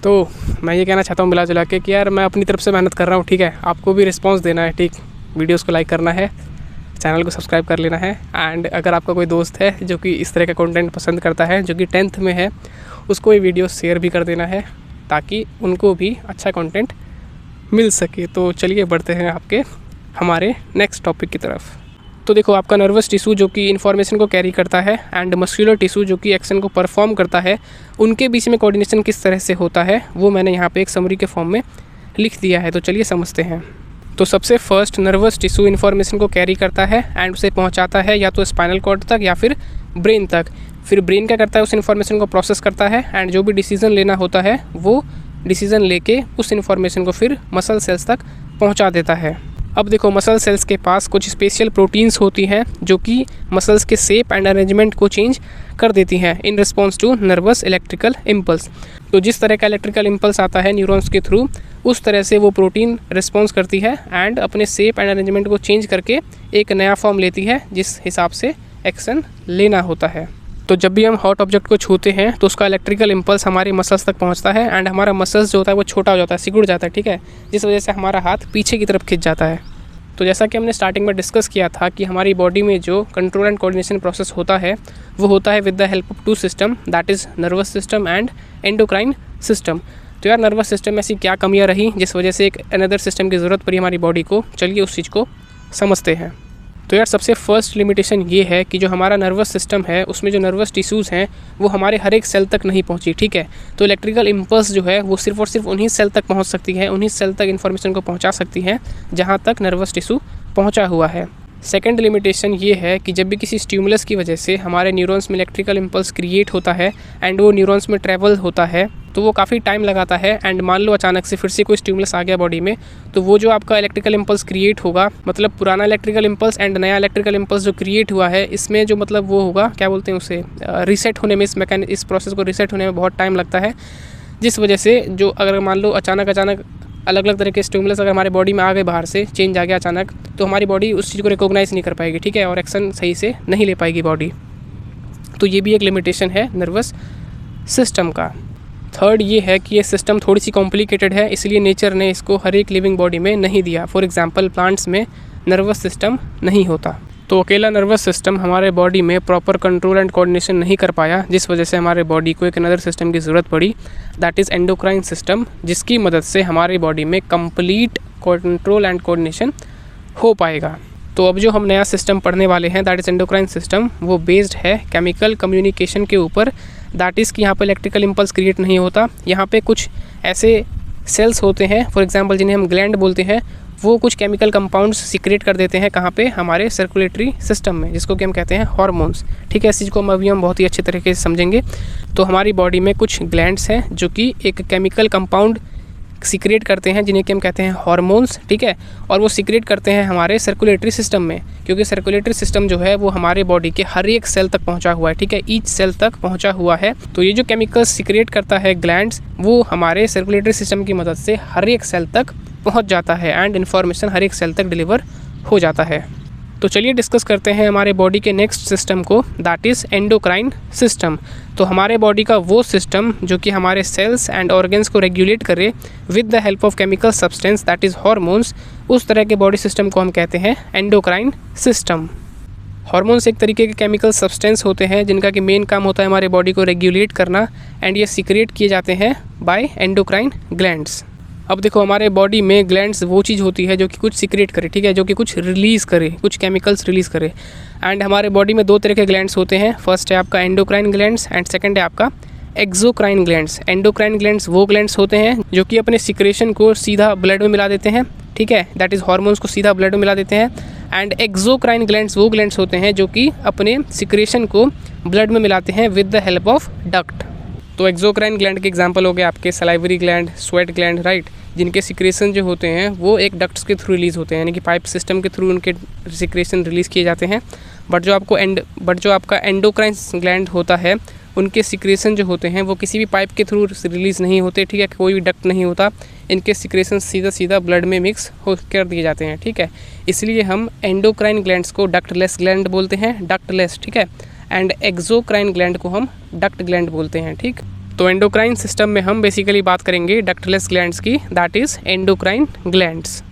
Speaker 1: तो मैं ये कहना चाहता हूँ मिला जुला के कि यार मैं अपनी तरफ से मेहनत कर रहा हूँ, ठीक है। आपको भी रिस्पॉन्स देना है, ठीक। वीडियोस को लाइक करना है, चैनल को सब्सक्राइब कर लेना है। एंड अगर आपका कोई दोस्त है जो कि इस तरह का कंटेंट पसंद करता है, जो कि 10th में है, उसको ये वीडियो शेयर भी कर देना है, ताकि उनको भी अच्छा कंटेंट मिल सके। तो चलिए बढ़ते हैं आपके हमारे नेक्स्ट टॉपिक की तरफ। तो देखो, आपका नर्वस टिश्यू जो कि इन्फॉर्मेशन को कैरी करता है एंड मस्कुलर टिश्यू जो कि एक्शन को परफॉर्म करता है, उनके बीच में कोऑर्डिनेशन किस तरह से होता है वो मैंने यहाँ पे एक समरी के फॉर्म में लिख दिया है। तो चलिए समझते हैं। तो सबसे फर्स्ट नर्वस टिश्यू इन्फॉर्मेशन को कैरी करता है एंड उसे पहुँचाता है या तो स्पाइनल कॉर्ड तक या फिर ब्रेन तक। फिर ब्रेन क्या करता है, उस इन्फॉर्मेशन को प्रोसेस करता है एंड जो भी डिसीजन लेना होता है वो डिसीजन लेके उस इन्फॉर्मेशन को फिर मसल सेल्स तक पहुँचा देता है। अब देखो, मसल सेल्स के पास कुछ स्पेशल प्रोटीन्स होती हैं जो कि मसल्स के शेप एंड अरेंजमेंट को चेंज कर देती हैं in response to nervous electrical impulse. तो जिस तरह का इलेक्ट्रिकल इम्पल्स आता है न्यूरॉन्स के थ्रू, उस तरह से वो प्रोटीन रिस्पॉन्स करती है एंड अपने शेप एंड अरेंजमेंट को चेंज करके एक नया फॉर्म लेती है जिस हिसाब से एक्शन लेना होता है। तो जब भी हम हॉट ऑब्जेक्ट को छूते हैं तो उसका इलेक्ट्रिकल इम्पल्स हमारे मसल्स तक पहुंचता है एंड हमारा मसल्स जो होता है वो छोटा हो जाता है, सिकुड़ जाता है, ठीक है, जिस वजह से हमारा हाथ पीछे की तरफ खिंच जाता है। तो जैसा कि हमने स्टार्टिंग में डिस्कस किया था कि हमारी बॉडी में जो कंट्रोल एंड कोऑर्डिनेशन प्रोसेस होता है वो होता है with the help of 2 system, that is nervous system and endocrine system. तो यार नर्वस सिस्टम में ऐसी क्या कमियाँ रही जिस वजह से एक अनदर सिस्टम की ज़रूरत पड़ी हमारी बॉडी को, चलिए उस चीज़ को समझते हैं। तो यार सबसे फर्स्ट लिमिटेशन ये है कि जो हमारा नर्वस सिस्टम है उसमें जो नर्वस टिश्यूज़ हैं वो हमारे हर एक सेल तक नहीं पहुंची, ठीक है। तो इलेक्ट्रिकल इम्पल्स जो है वो सिर्फ और सिर्फ उन्हीं सेल तक पहुंच सकती है, उन्हीं सेल तक इन्फॉर्मेशन को पहुंचा सकती है जहां तक नर्वस टिश्यू पहुंचा हुआ है। सेकेंड लिमिटेशन ये है कि जब भी किसी स्टिमुलस की वजह से हमारे न्यूरॉन्स में इलेक्ट्रिकल इम्पल्स क्रिएट होता है एंड वो न्यूरॉन्स में ट्रैवल होता है तो वो काफ़ी टाइम लगाता है। एंड मान लो अचानक से फिर से कोई स्टिमुलस आ गया बॉडी में, तो वो जो आपका इलेक्ट्रिकल इम्पल्स क्रिएट होगा, मतलब पुराना इलेक्ट्रिकल इम्पल्स एंड नया इलेक्ट्रिकल इम्पल्स जो क्रिएट हुआ है, इसमें जो मतलब वो होगा, क्या बोलते हैं उसे, रीसेट होने में, इस प्रोसेस को रीसेट होने में बहुत टाइम लगता है। जिस वजह से जो अगर मान लो अचानक अलग अलग तरह के स्टिमुलस अगर हमारे बॉडी में आ गए, बाहर से चेंज आ गया अचानक, तो हमारी बॉडी उस चीज़ को रिकॉग्नाइज़ नहीं कर पाएगी, ठीक है, और एक्शन सही से नहीं ले पाएगी बॉडी। तो ये भी एक लिमिटेशन है नर्वस सिस्टम का। थर्ड ये है कि ये सिस्टम थोड़ी सी कॉम्प्लिकेटेड है, इसलिए नेचर ने इसको हर एक लिविंग बॉडी में नहीं दिया। फॉर एग्जांपल प्लांट्स में नर्वस सिस्टम नहीं होता। तो अकेला नर्वस सिस्टम हमारे बॉडी में प्रॉपर कंट्रोल एंड कोऑर्डिनेशन नहीं कर पाया, जिस वजह से हमारे बॉडी को एक अनदर सिस्टम की ज़रूरत पड़ी, दैट इज़ एंडोक्राइन सिस्टम, जिसकी मदद से हमारी बॉडी में कंप्लीट कंट्रोल एंड कोऑर्डिनेशन हो पाएगा। तो अब जो हम नया सिस्टम पढ़ने वाले हैं दैट इज़ एंडोक्राइन सिस्टम, वो बेस्ड है केमिकल कम्युनिकेशन के ऊपर। दैट इज़ कि यहाँ पे इलेक्ट्रिकल इम्पल्स क्रिएट नहीं होता, यहाँ पे कुछ ऐसे सेल्स होते हैं फॉर एग्जांपल जिन्हें हम ग्लैंड बोलते हैं, वो कुछ केमिकल कंपाउंड्स सीक्रेट कर देते हैं कहाँ पे, हमारे सर्कुलेटरी सिस्टम में, जिसको कि हम कहते हैं हार्मोन्स, ठीक है। इस चीज़ को अभी हम बहुत ही अच्छे तरीके से समझेंगे। तो हमारी बॉडी में कुछ ग्लैंड्स हैं जो कि एक केमिकल कंपाउंड सीक्रेट करते हैं जिन्हें कि हम कहते हैं हार्मोन्स, ठीक है, और वो सीक्रेट करते हैं हमारे सर्कुलेटरी सिस्टम में, क्योंकि सर्कुलेटरी सिस्टम जो है वो हमारे बॉडी के हर एक सेल तक पहुंचा हुआ है, ठीक है, ईच सेल तक पहुंचा हुआ है। तो ये जो केमिकल्स सीक्रेट करता है ग्लैंड्स, वो हमारे सर्कुलेटरी सिस्टम की मदद से हर एक सेल तक पहुंच जाता है एंड इन्फॉर्मेशन हर एक सेल तक डिलीवर हो जाता है। तो चलिए डिस्कस करते हैं हमारे बॉडी के नेक्स्ट सिस्टम को, दैट इज़ एंडोक्राइन सिस्टम। तो हमारे बॉडी का वो सिस्टम जो कि हमारे सेल्स एंड ऑर्गन्स को रेगुलेट करे with the help of chemical substance that is hormones, उस तरह के बॉडी सिस्टम को हम कहते हैं एंडोक्राइन सिस्टम। हार्मोन्स एक तरीके के केमिकल सब्सटेंस होते हैं जिनका कि मेन काम होता है हमारे बॉडी को रेगुलेट करना, एंड ये सीक्रेट किए जाते हैं बाय एंडोक्राइन ग्लैंड्स। अब देखो हमारे बॉडी में ग्लैंड्स वो चीज़ होती है जो कि कुछ सीक्रेट करे, ठीक है, जो कि कुछ रिलीज़ करे, कुछ केमिकल्स रिलीज़ करे। एंड हमारे बॉडी में दो तरह के ग्लैंड्स होते हैं, फर्स्ट है आपका एंडोक्राइन ग्लैंड्स एंड सेकंड है आपका एक्सोक्राइन ग्लैंड्स। एंडोक्राइन ग्लैंड्स वो ग्लैंड्स होते हैं जो कि अपने सिक्रेशन को सीधा ब्लड में मिला देते हैं, ठीक है, दैट इज़ हार्मोन्स को सीधा ब्लड में मिला देते हैं। एंड एक्सोक्राइन ग्लैंड्स वो ग्लैंड्स होते हैं जो कि अपने सिक्रेशन को ब्लड में मिलाते हैं with the help of duct. तो एक्सोक्राइन ग्लैंड के एग्जांपल हो गए आपके salivary gland, sweat gland, right, जिनके सिक्रेशन जो होते हैं वो एक डक्ट्स के थ्रू रिलीज़ होते हैं, यानी कि पाइप सिस्टम के थ्रू उनके सिक्रेशन रिलीज़ किए जाते हैं। बट जो आपका एंडोक्राइन ग्लैंड होता है उनके सिक्रेशन जो होते हैं वो किसी भी पाइप के थ्रू रिलीज़ नहीं होते, ठीक है, कोई भी डक्ट नहीं होता, इनके सिक्रेशन सीधा ब्लड में मिक्स हो कर दिए जाते हैं, ठीक है। इसलिए हम एंडोक्राइन ग्लैंड्स को डक्टलेस ग्लैंड बोलते हैं, डक्टलेस, ठीक है, एंड एक्सोक्राइन ग्लैंड को हम डक्ट ग्लैंड बोलते हैं, ठीक। तो एंडोक्राइन सिस्टम में हम बेसिकली बात करेंगे डक्टलेस ग्लैंड्स की, दैट इज़ एंडोक्राइन ग्लैंड्स।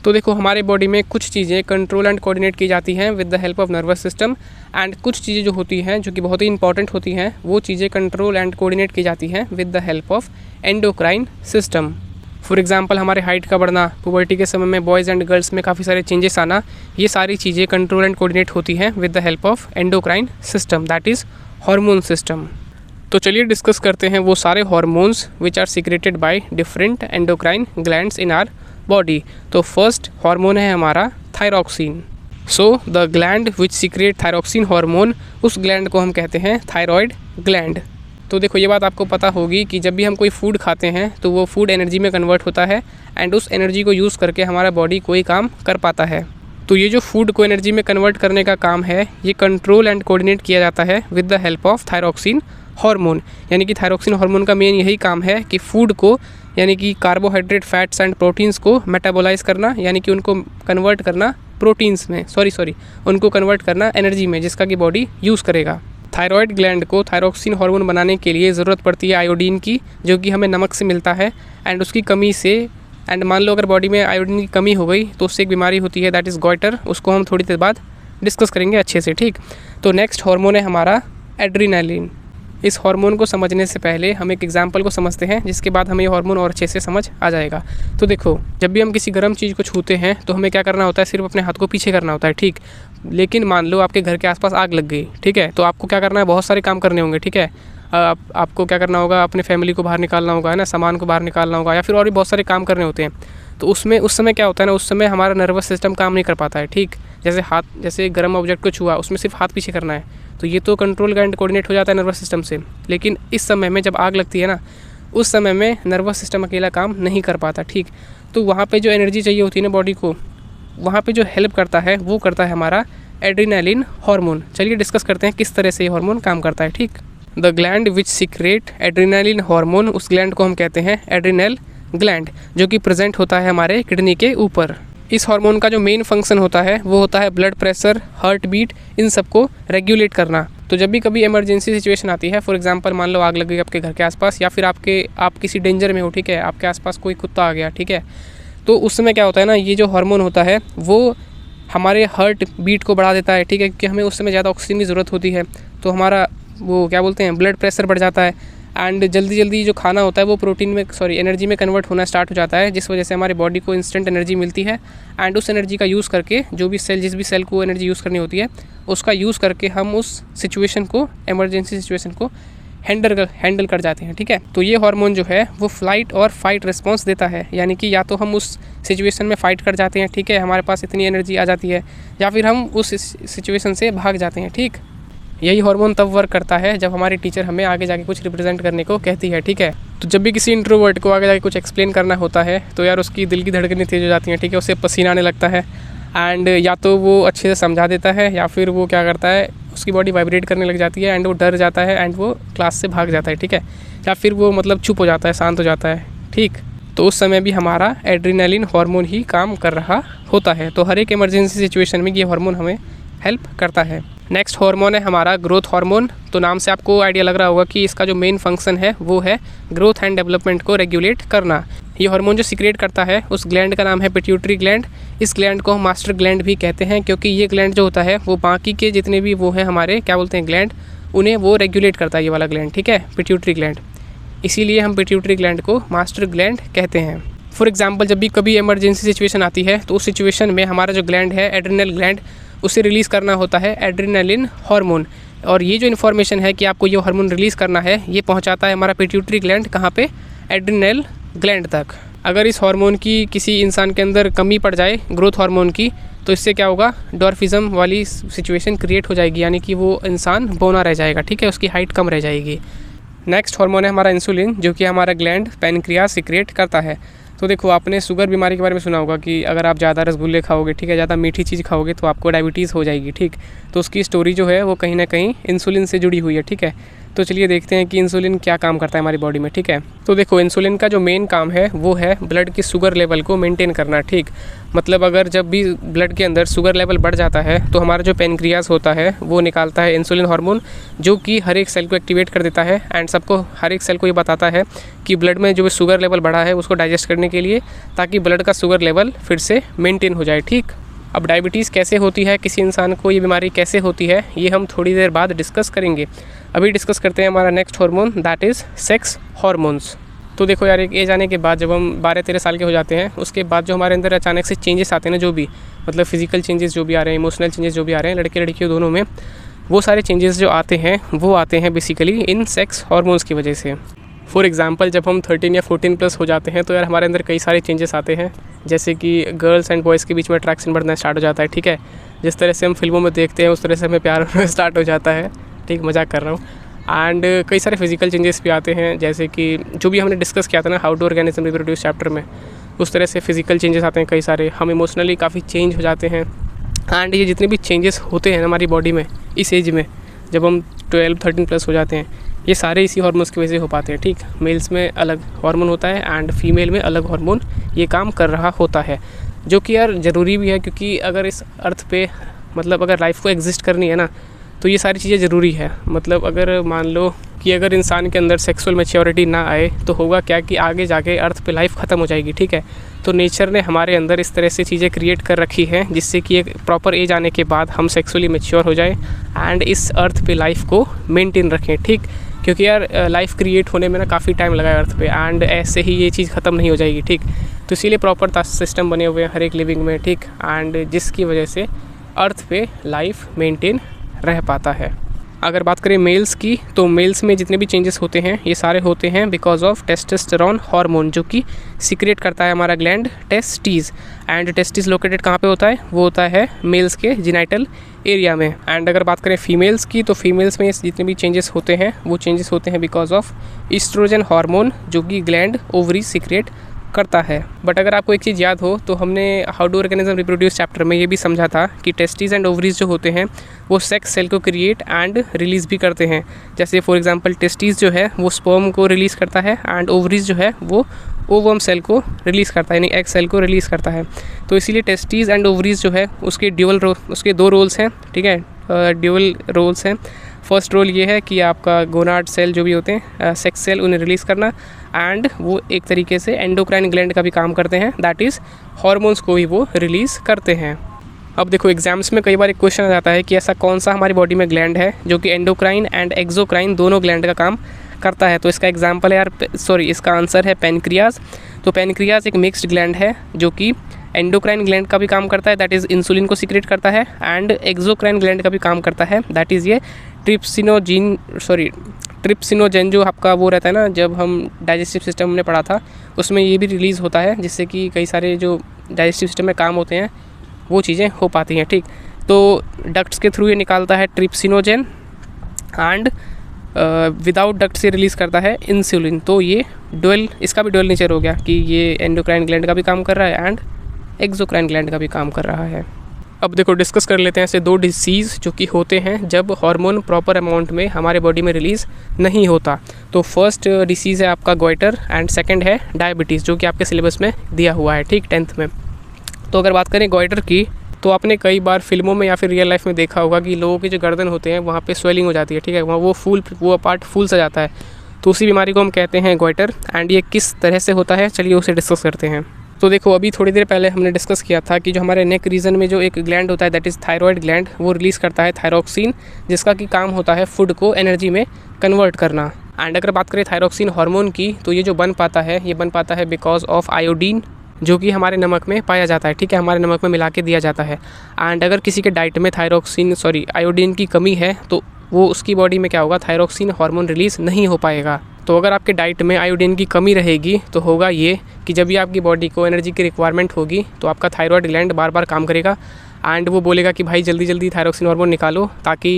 Speaker 1: तो देखो हमारे बॉडी में कुछ चीज़ें कंट्रोल एंड कोऑर्डिनेट की जाती हैं with the help of nervous system, and कुछ चीज़ें जो होती हैं जो कि बहुत ही इंपॉर्टेंट होती हैं वो चीज़ें कंट्रोल एंड कोऑर्डिनेट की जाती हैं with the help of endocrine system. For example हमारे हाइट का बढ़ना, पुबर्टी के समय में बॉयज़ एंड गर्ल्स में काफ़ी सारे चेंजेस आना, ये सारी चीज़ें कंट्रोल एंड कोऑर्डिनेट होती हैं with the help of endocrine system, that is hormone system. तो चलिए डिस्कस करते हैं वो सारे hormones which are secreted by different endocrine glands in our body. तो फर्स्ट हार्मोन है हमारा thyroxine. So the gland which secrete thyroxine hormone, उस ग्लैंड को हम कहते हैं थायरॉयड ग्लैंड। तो देखो ये बात आपको पता होगी कि जब भी हम कोई फूड खाते हैं तो वो फूड एनर्जी में कन्वर्ट होता है, एंड उस एनर्जी को यूज़ करके हमारा बॉडी कोई काम कर पाता है। तो ये जो फूड को एनर्जी में कन्वर्ट करने का काम है ये कंट्रोल एंड कोऑर्डिनेट किया जाता है with the help of thyroxine hormone. यानी कि थायरॉक्सिन हार्मोन का मेन यही काम है कि फूड को, यानी कि कार्बोहाइड्रेट, फैट्स एंड प्रोटीन्स को मेटाबोलाइज करना, यानी कि उनको कन्वर्ट करना प्रोटीन्स में, उनको कन्वर्ट करना एनर्जी में, जिसका कि बॉडी यूज़ करेगा। थायरॉयड ग्लैंड को थायरॉक्सिन हार्मोन बनाने के लिए ज़रूरत पड़ती है आयोडीन की, जो कि हमें नमक से मिलता है, एंड उसकी कमी से, एंड मान लो अगर बॉडी में आयोडीन की कमी हो गई तो उससे एक बीमारी होती है, दैट इज़ गॉइटर। उसको हम थोड़ी देर बाद डिस्कस करेंगे अच्छे से, ठीक। तो नेक्स्ट हार्मोन है हमारा एड्रेनालिन। इस हार्मोन को समझने से पहले हम एक एग्जांपल को समझते हैं, जिसके बाद हमें ये हार्मोन और अच्छे से समझ आ जाएगा। तो देखो जब भी हम किसी गर्म चीज़ को छूते हैं तो हमें क्या करना होता है, सिर्फ अपने हाथ को पीछे करना होता है, ठीक। लेकिन मान लो आपके घर के आसपास आग लग गई, ठीक है, तो आपको क्या करना है, बहुत सारे काम करने होंगे, ठीक है। आपको क्या करना होगा, अपने फैमिली को बाहर निकालना होगा, है ना, सामान को बाहर निकालना होगा, या फिर और भी बहुत सारे काम करने होते हैं। तो उसमें उस समय क्या होता है ना, उस समय हमारा नर्वस सिस्टम काम नहीं कर पाता है, ठीक। जैसे गर्म ऑब्जेक्ट को छुआ, उसमें सिर्फ हाथ पीछे करना है, तो ये तो कंट्रोल एंड कोऑर्डिनेट हो जाता है नर्वस सिस्टम से। लेकिन इस समय में जब आग लगती है ना, उस समय में नर्वस सिस्टम अकेला काम नहीं कर पाता, ठीक। तो वहाँ पे जो एनर्जी चाहिए होती है ना बॉडी को, वहाँ पे जो हेल्प करता है वो करता है हमारा एड्रेनालिन हार्मोन। चलिए डिस्कस करते हैं किस तरह से ये हार्मोन काम करता है, ठीक। The gland which secret adrenaline hormone, उस ग्लैंड को हम कहते हैं एड्रेनल ग्लैंड, जो कि प्रेजेंट होता है हमारे किडनी के ऊपर। इस हार्मोन का जो मेन फंक्शन होता है वो होता है ब्लड प्रेशर, हार्ट बीट, इन सबको रेगुलेट करना। तो जब भी कभी इमरजेंसी सिचुएशन आती है, फॉर एग्जांपल मान लो आग लग गई आपके घर के आसपास, या फिर आप किसी डेंजर में हो, ठीक है, आपके आसपास कोई कुत्ता आ गया, ठीक है, तो उस समय क्या होता है ना, ये जो हार्मोन होता है वो हमारे हार्ट बीट को बढ़ा देता है, ठीक है, क्योंकि हमें उस समय ज़्यादा ऑक्सीजन की ज़रूरत होती है। तो हमारा वो क्या बोलते हैं, ब्लड प्रेशर बढ़ जाता है, एंड जल्दी जो खाना होता है वो एनर्जी में कन्वर्ट होना स्टार्ट हो जाता है, जिस वजह से हमारी बॉडी को इंस्टेंट एनर्जी मिलती है। एंड उस एनर्जी का यूज़ करके जिस भी सेल को एनर्जी यूज़ करनी होती है उसका यूज़ करके हम उस सिचुएशन को, इमरजेंसी सिचुएशन को हैंडल कर जाते हैं, ठीक है। तो ये हार्मोन जो है वो फ्लाइट और फाइट रिस्पॉन्स देता है, यानी कि या तो हम उस सिचुएशन में फ़ाइट कर जाते हैं, ठीक है, हमारे पास इतनी एनर्जी आ जाती है, या फिर हम उस सिचुएशन से भाग जाते हैं, ठीक। यही हार्मोन तब वर्क करता है जब हमारी टीचर हमें आगे जाके कुछ रिप्रेजेंट करने को कहती है, ठीक है। तो जब भी किसी इंट्रोवर्ट को आगे जाके कुछ एक्सप्लेन करना होता है तो यार उसकी दिल की धड़कनें तेज हो जाती हैं, ठीक है, उससे पसीना आने लगता है, एंड या तो वो अच्छे से समझा देता है, या फिर वो क्या करता है, उसकी बॉडी वाइब्रेट करने लग जाती है, एंड वो डर जाता है, एंड वो क्लास से भाग जाता है, ठीक है, या फिर वो मतलब चुप हो जाता है, शांत हो जाता है, ठीक। तो उस समय भी हमारा एड्रेनालिन हार्मोन ही काम कर रहा होता है। तो हर एक इमरजेंसी सिचुएशन में ये हार्मोन हमें हेल्प करता है। नेक्स्ट हार्मोन है हमारा ग्रोथ हार्मोन। तो नाम से आपको आइडिया लग रहा होगा कि इसका जो मेन फंक्शन है वो है ग्रोथ एंड डेवलपमेंट को रेगुलेट करना, ये हार्मोन जो सीक्रेट करता है उस ग्लैंड का नाम है पिट्यूटरी ग्लैंड। इस ग्लैंड को हम मास्टर ग्लैंड भी कहते हैं, क्योंकि ये ग्लैंड जो होता है वो बाकी के जितने भी वो हैं हमारे क्या बोलते हैं ग्लैंड, उन्हें वो रेगुलेट करता है ये वाला ग्लैंड, ठीक है, पिट्यूटरी ग्लैंड। इसीलिए हम पिट्यूटरी ग्लैंड को मास्टर ग्लैंड कहते हैं। फॉर एग्जांपल जब भी कभी इमरजेंसी सिचुएशन आती है तो उस सिचुएशन में हमारा जो ग्लैंड है एड्रिनल ग्लैंड, उसे रिलीज़ करना होता है एड्रिनलिन हार्मोन। और ये जो इन्फॉर्मेशन है कि आपको ये हार्मोन रिलीज़ करना है, ये पहुंचाता है हमारा पिट्यूटरी ग्लैंड कहाँ पे, एड्रिनल ग्लैंड तक। अगर इस हार्मोन की किसी इंसान के अंदर कमी पड़ जाए ग्रोथ हार्मोन की, तो इससे क्या होगा, डॉर्फिज्म वाली सिचुएशन क्रिएट हो जाएगी, यानी कि वो इंसान बौना रह जाएगा, ठीक है, उसकी हाइट कम रह जाएगी। नेक्स्ट हार्मोन है हमारा इंसुलिन, जो कि हमारा ग्लैंड पैनक्रियाज सीक्रेट करता है। तो देखो आपने शुगर बीमारी के बारे में सुना होगा कि अगर आप ज़्यादा रसगुल्ले खाओगे, ठीक है, ज़्यादा मीठी चीज़ खाओगे तो आपको डायबिटीज़ हो जाएगी, ठीक। तो उसकी स्टोरी जो है वो कहीं ना कहीं इंसुलिन से जुड़ी हुई है, ठीक है। तो चलिए देखते हैं कि इंसुलिन क्या काम करता है हमारी बॉडी में, ठीक है। तो देखो इंसुलिन का जो मेन काम है वो है ब्लड की शुगर लेवल को मेंटेन करना, ठीक। मतलब अगर जब भी ब्लड के अंदर शुगर लेवल बढ़ जाता है तो हमारा जो पैनक्रियाज होता है वो निकालता है इंसुलिन हार्मोन, जो कि हर एक सेल को एक्टिवेट कर देता है एंड सबको, हर एक सेल को ये बताता है कि ब्लड में जो भी शुगर लेवल बढ़ा है उसको डाइजेस्ट करने के लिए, ताकि ब्लड का शुगर लेवल फिर से मेंटेन हो जाए, ठीक। अब डायबिटीज़ कैसे होती है, किसी इंसान को ये बीमारी कैसे होती है, ये हम थोड़ी देर बाद डिस्कस करेंगे। अभी डिस्कस करते हैं हमारा next hormone, that is sex hormones. तो देखो यार, एक एज आने के बाद जब हम 12-13 साल के हो जाते हैं, उसके बाद जो हमारे अंदर अचानक से चेंजेस आते हैं ना, जो भी मतलब फिजिकल चेंजेस जो भी आ रहे हैं, इमोशनल चेंजेस जो भी आ रहे हैं लड़के लड़कियों दोनों में, वो सारे चेंजेस जो आते हैं वो आते हैं बेसिकली इन सेक्स हार्मोन्स की वजह से। फॉर एग्जांपल जब हम 13 या 14 प्लस हो जाते हैं तो यार हमारे अंदर कई सारे चेंजेस आते हैं, जैसे कि गर्ल्स एंड बॉयज़ के बीच में अट्रैक्शन बढ़ना स्टार्ट हो जाता है, ठीक है। जिस तरह से हम फिल्मों में देखते हैं उस तरह से हमें प्यार होना स्टार्ट हो जाता है, ठीक, मजाक कर रहा हूँ। एंड कई सारे फिजिकल चेंजेस भी आते हैं, जैसे कि जो भी हमने डिस्कस किया था ना how to organism reproduce chapter में, उस तरह से फिजिकल चेंजेस आते हैं कई सारे। हम इमोशनली काफ़ी चेंज हो जाते हैं। एंड ये जितने भी चेंजेस होते हैं हमारी बॉडी में इस एज में, जब हम 12-13 प्लस हो जाते हैं, ये सारे इसी हार्मोन्स की वजह से हो पाते हैं, ठीक। मेल्स में अलग हार्मोन होता है एंड फीमेल में अलग हार्मोन ये काम कर रहा होता है, जो कि यार ज़रूरी भी है, क्योंकि अगर इस अर्थ पे मतलब अगर लाइफ को एग्जिस्ट करनी है ना, तो ये सारी चीज़ें ज़रूरी है। मतलब अगर मान लो कि अगर इंसान के अंदर सेक्सुअल मैच्योरिटी ना आए तो होगा क्या कि आगे जाके अर्थ पे लाइफ ख़त्म हो जाएगी, ठीक है। तो नेचर ने हमारे अंदर इस तरह से चीज़ें क्रिएट कर रखी हैं जिससे कि एक प्रॉपर एज आने के बाद हम सेक्सुअली मैच्योर हो जाए एंड इस अर्थ पे लाइफ को मेंटेन रखें, ठीक। क्योंकि यार लाइफ क्रिएट होने में ना काफ़ी टाइम लगा है अर्थ पे, एंड ऐसे ही ये चीज़ ख़त्म नहीं हो जाएगी, ठीक। तो इसीलिए प्रॉपर सिस्टम बने हुए हैं हर एक लिविंग में, ठीक। एंड जिसकी वजह से अर्थ पे लाइफ मेंटेन रह पाता है। अगर बात करें मेल्स की, तो मेल्स में जितने भी चेंजेस होते हैं ये सारे होते हैं बिकॉज ऑफ टेस्टोस्टेरोन हार्मोन, जो कि सीक्रेट करता है हमारा gland testis. And testis located कहाँ पे होता है, वो होता है मेल्स के जेनिटल एरिया में। एंड अगर बात करें फीमेल्स की, तो फीमेल्स में जितने भी चेंजेस होते हैं वो चेंजेस होते हैं बिकॉज ऑफ ईस्ट्रोजन हार्मोन, जो कि ग्लैंड ओवरी सीक्रेट करता है। बट अगर आपको एक चीज़ याद हो तो हमने how to organism reproduce chapter में ये भी समझा था कि टेस्टिस एंड ओवरीज जो होते हैं वो सेक्स सेल को क्रिएट एंड रिलीज़ भी करते हैं। जैसे फॉर एग्जांपल टेस्टिस जो है वो स्पर्म को रिलीज़ करता है एंड ओवरीज जो है वो ओवम सेल को रिलीज़ करता है, यानी एग सेल को रिलीज़ करता है। तो इसीलिए टेस्टिस एंड ओवरीज जो है उसके 2 रोल्स हैं, ठीक है, ड्यूअल रोल्स हैं। फर्स्ट रोल ये है कि आपका गोनाड सेल जो भी होते हैं सेक्स सेल, उन्हें रिलीज़ करना, एंड वो एक तरीके से एंडोक्राइन ग्लैंड का भी काम करते हैं, दैट इज़ हार्मोन्स को ही वो रिलीज़ करते हैं। अब देखो एग्जाम्स में कई बार एक क्वेश्चन आ जाता है कि ऐसा कौन सा हमारी बॉडी में ग्लैंड है जो कि एंडोक्राइन एंड एक्सोक्राइन दोनों ग्लैंड का काम करता है। तो इसका एग्जाम्पल है यार, इसका आंसर है पैनक्रियाज। तो पैनक्रियाज एक मिक्स्ड ग्लैंड है जो कि एंडोक्राइन ग्लैंड का भी काम करता है, दैट इज़ इंसुलिन को सीक्रेट करता है, एंड एक्सोक्राइन ग्लैंड का भी काम करता है, दैट इज़ ये ट्रिप्सिनोजेन जो आपका वो रहता है ना, जब हम डाइजेस्टिव सिस्टम में पढ़ा था उसमें ये भी रिलीज़ होता है, जिससे कि कई सारे जो डाइजेस्टिव सिस्टम में काम होते हैं वो चीज़ें हो पाती हैं, ठीक। तो डक्ट्स के थ्रू ये निकालता है ट्रिप्सिनोजेन एंड विदाउट डक्ट से रिलीज़ करता है इंसुलिन। तो ये इसका भी डुअल नेचर हो गया कि ये एंडोक्राइन ग्लैंड का भी काम कर रहा है एंड एक्सोक्राइन ग्लैंड का भी काम कर रहा है। अब देखो डिस्कस कर लेते हैं ऐसे 2 डिसीज़ जो कि होते हैं जब हार्मोन प्रॉपर अमाउंट में हमारे बॉडी में रिलीज़ नहीं होता। तो फर्स्ट डिसीज़ है आपका गोइटर एंड सेकंड है डायबिटीज़, जो कि आपके सिलेबस में दिया हुआ है, ठीक, 10th में। तो अगर बात करें गोइटर की, तो आपने कई बार फिल्मों में या फिर रियल लाइफ में देखा होगा कि लोगों के जो गर्दन होते हैं वहाँ पे स्वेलिंग हो जाती है, ठीक है, वहाँ वो पार्ट फूल सा जाता है। तो उसी बीमारी को हम कहते हैं गोइटर। एंड ये किस तरह से होता है चलिए उसे डिस्कस करते हैं। तो देखो अभी थोड़ी देर पहले हमने डिस्कस किया था कि जो हमारे नेक रीजन में जो एक ग्लैंड होता है दैट इज़ थायराइड ग्लैंड, वो रिलीज़ करता है थायरोक्सिन, जिसका कि काम होता है फूड को एनर्जी में कन्वर्ट करना। एंड अगर बात करें थायरोक्सिन हार्मोन की, तो ये जो बन पाता है ये बन पाता है बिकॉज ऑफ आयोडीन, जो कि हमारे नमक में पाया जाता है, ठीक है, हमारे नमक में मिला के दिया जाता है। एंड अगर किसी के डाइट में आयोडीन की कमी है तो वो उसकी बॉडी में क्या होगा, थायरोक्सिन हार्मोन रिलीज़ नहीं हो पाएगा। तो अगर आपके डाइट में आयोडीन की कमी रहेगी तो होगा ये कि जब भी आपकी बॉडी को एनर्जी की रिक्वायरमेंट होगी तो आपका थायराइड ग्लैंड बार बार काम करेगा एंड वो बोलेगा कि भाई जल्दी जल्दी थायरोक्सिन हार्मोन निकालो ताकि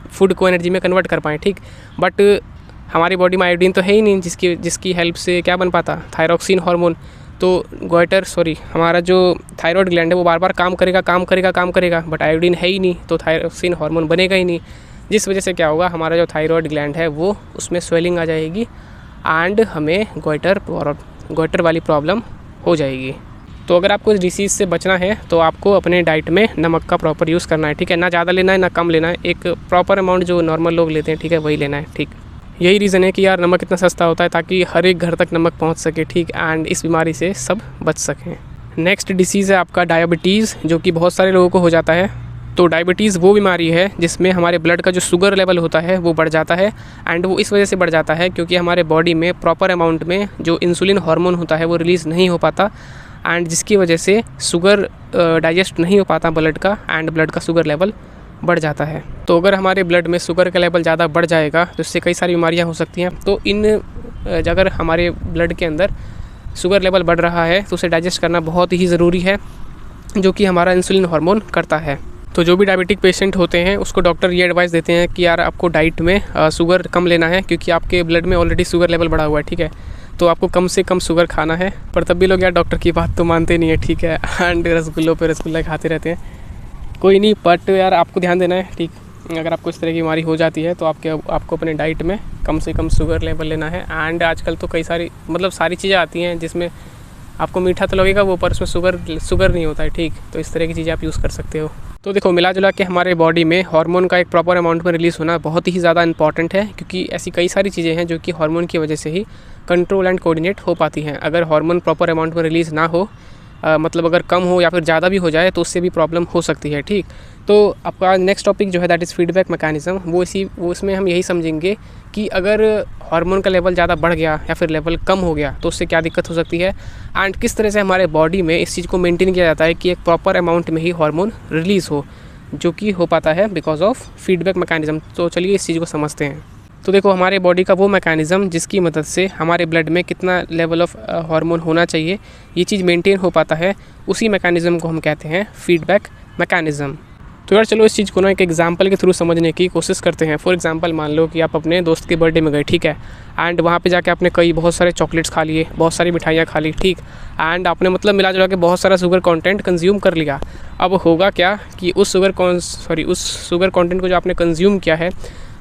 Speaker 1: फूड को एनर्जी में कन्वर्ट कर पाएँ, ठीक। बट हमारी बॉडी में आयोडीन तो है ही नहीं जिसकी हेल्प से क्या बन पाता, थायरोक्सिन हार्मोन। तो हमारा जो थायराइड ग्लैंड है वो बार बार काम करेगा, बट आयोडीन है ही नहीं तो थायरोक्सिन हार्मोन बनेगा ही नहीं, जिस वजह से क्या होगा, हमारा जो थायराइड ग्लैंड है वो उसमें स्वेलिंग आ जाएगी एंड हमें गोइटर वाली प्रॉब्लम हो जाएगी। तो अगर आपको इस डिसीज़ से बचना है तो आपको अपने डाइट में नमक का प्रॉपर यूज़ करना है, ठीक है, ना ज़्यादा लेना है ना कम लेना है, एक प्रॉपर अमाउंट जो नॉर्मल लोग लेते हैं, ठीक है, वही लेना है, ठीक। यही रीज़न है कि यार नमक इतना सस्ता होता है ताकि हर एक घर तक नमक पहुंच सके, ठीक, एंड इस बीमारी से सब बच सकें। नेक्स्ट डिसीज़ है आपका डायबिटीज़, जो कि बहुत सारे लोगों को हो जाता है। तो डायबिटीज़ वो बीमारी है जिसमें हमारे ब्लड का जो शुगर लेवल होता है वो बढ़ जाता है एंड वो इस वजह से बढ़ जाता है क्योंकि हमारे बॉडी में प्रॉपर अमाउंट में जो इंसुलिन हार्मोन होता है वो रिलीज़ नहीं हो पाता एंड जिसकी वजह से शुगर डाइजेस्ट नहीं हो पाता ब्लड का एंड ब्लड का शुगर लेवल बढ़ जाता है। तो अगर हमारे ब्लड में शुगर का लेवल ज़्यादा बढ़ जाएगा तो इससे कई सारी बीमारियां हो सकती हैं। तो अगर हमारे ब्लड के अंदर शुगर लेवल बढ़ रहा है तो उसे डाइजेस्ट करना बहुत ही ज़रूरी है, जो कि हमारा इंसुलिन हार्मोन करता है। तो जो भी डायबिटिक पेशेंट होते हैं उसको डॉक्टर ये एडवाइस देते हैं कि यार आपको डाइट में शुगर कम लेना है क्योंकि आपके ब्लड में ऑलरेडी शुगर लेवल बढ़ा हुआ है, ठीक है, तो आपको कम से कम शुगर खाना है। पर तब भी लोग यार डॉक्टर की बात तो मानते नहीं है, ठीक है, एंड रसगुल्लों पे रसगुल्ला खाते रहते हैं। कोई नहीं, बट यार आपको ध्यान देना है, ठीक। अगर आपको इस तरह की बीमारी हो जाती है तो आपको अपने डाइट में कम से कम शुगर लेवल लेना है। एंड आजकल तो कई सारी सारी चीज़ें आती हैं जिसमें आपको मीठा तो लगेगा वो, पर उसमें शुगर नहीं होता है, ठीक। तो इस तरह की चीज़ें आप यूज़ कर सकते हो। तो देखो मिला जुला के हमारे बॉडी में हार्मोन का एक प्रॉपर अमाउंट में रिलीज़ होना बहुत ही ज़्यादा इंपॉर्टेंट है, क्योंकि ऐसी कई सारी चीज़ें हैं जो कि हार्मोन की वजह से ही कंट्रोल एंड कोऑर्डिनेट हो पाती हैं। अगर हार्मोन प्रॉपर अमाउंट में रिलीज़ ना हो, अगर कम हो या फिर ज़्यादा भी हो जाए तो उससे भी प्रॉब्लम हो सकती है, ठीक। तो आपका नेक्स्ट टॉपिक जो है दैट इज़ फीडबैक मैकेनिज़्म, वो इसमें हम यही समझेंगे कि अगर हार्मोन का लेवल ज़्यादा बढ़ गया या फिर लेवल कम हो गया तो उससे क्या दिक्कत हो सकती है एंड किस तरह से हमारे बॉडी में इस चीज़ को मेंटेन किया जाता है कि एक प्रॉपर अमाउंट में ही हार्मोन रिलीज़ हो, जो कि हो पाता है बिकॉज ऑफ फीडबैक मैकेनिज़्म। तो चलिए इस चीज़ को समझते हैं। तो देखो हमारे बॉडी का वो मैकेनिज़्म जिसकी मदद से हमारे ब्लड में कितना लेवल ऑफ हार्मोन होना चाहिए ये चीज़ मेंटेन हो पाता है, उसी मैकेनिज़्म को हम कहते हैं फीडबैक मैकेनिज़्म। तो यार चलो इस चीज़ को ना एक एग्जांपल के थ्रू समझने की कोशिश करते हैं। फॉर एग्जांपल मान लो कि आप अपने दोस्त के बर्थडे में गए, ठीक है, एंड वहाँ पे जाके आपने बहुत सारे चॉकलेट्स खा लिए, बहुत सारी मिठाइयाँ खा ली, ठीक, एंड आपने मिला जुला के बहुत सारा शुगर कंटेंट कंज्यूम कर लिया। अब होगा क्या कि उस शुगर कंटेंट को जो आपने कंज्यूम किया है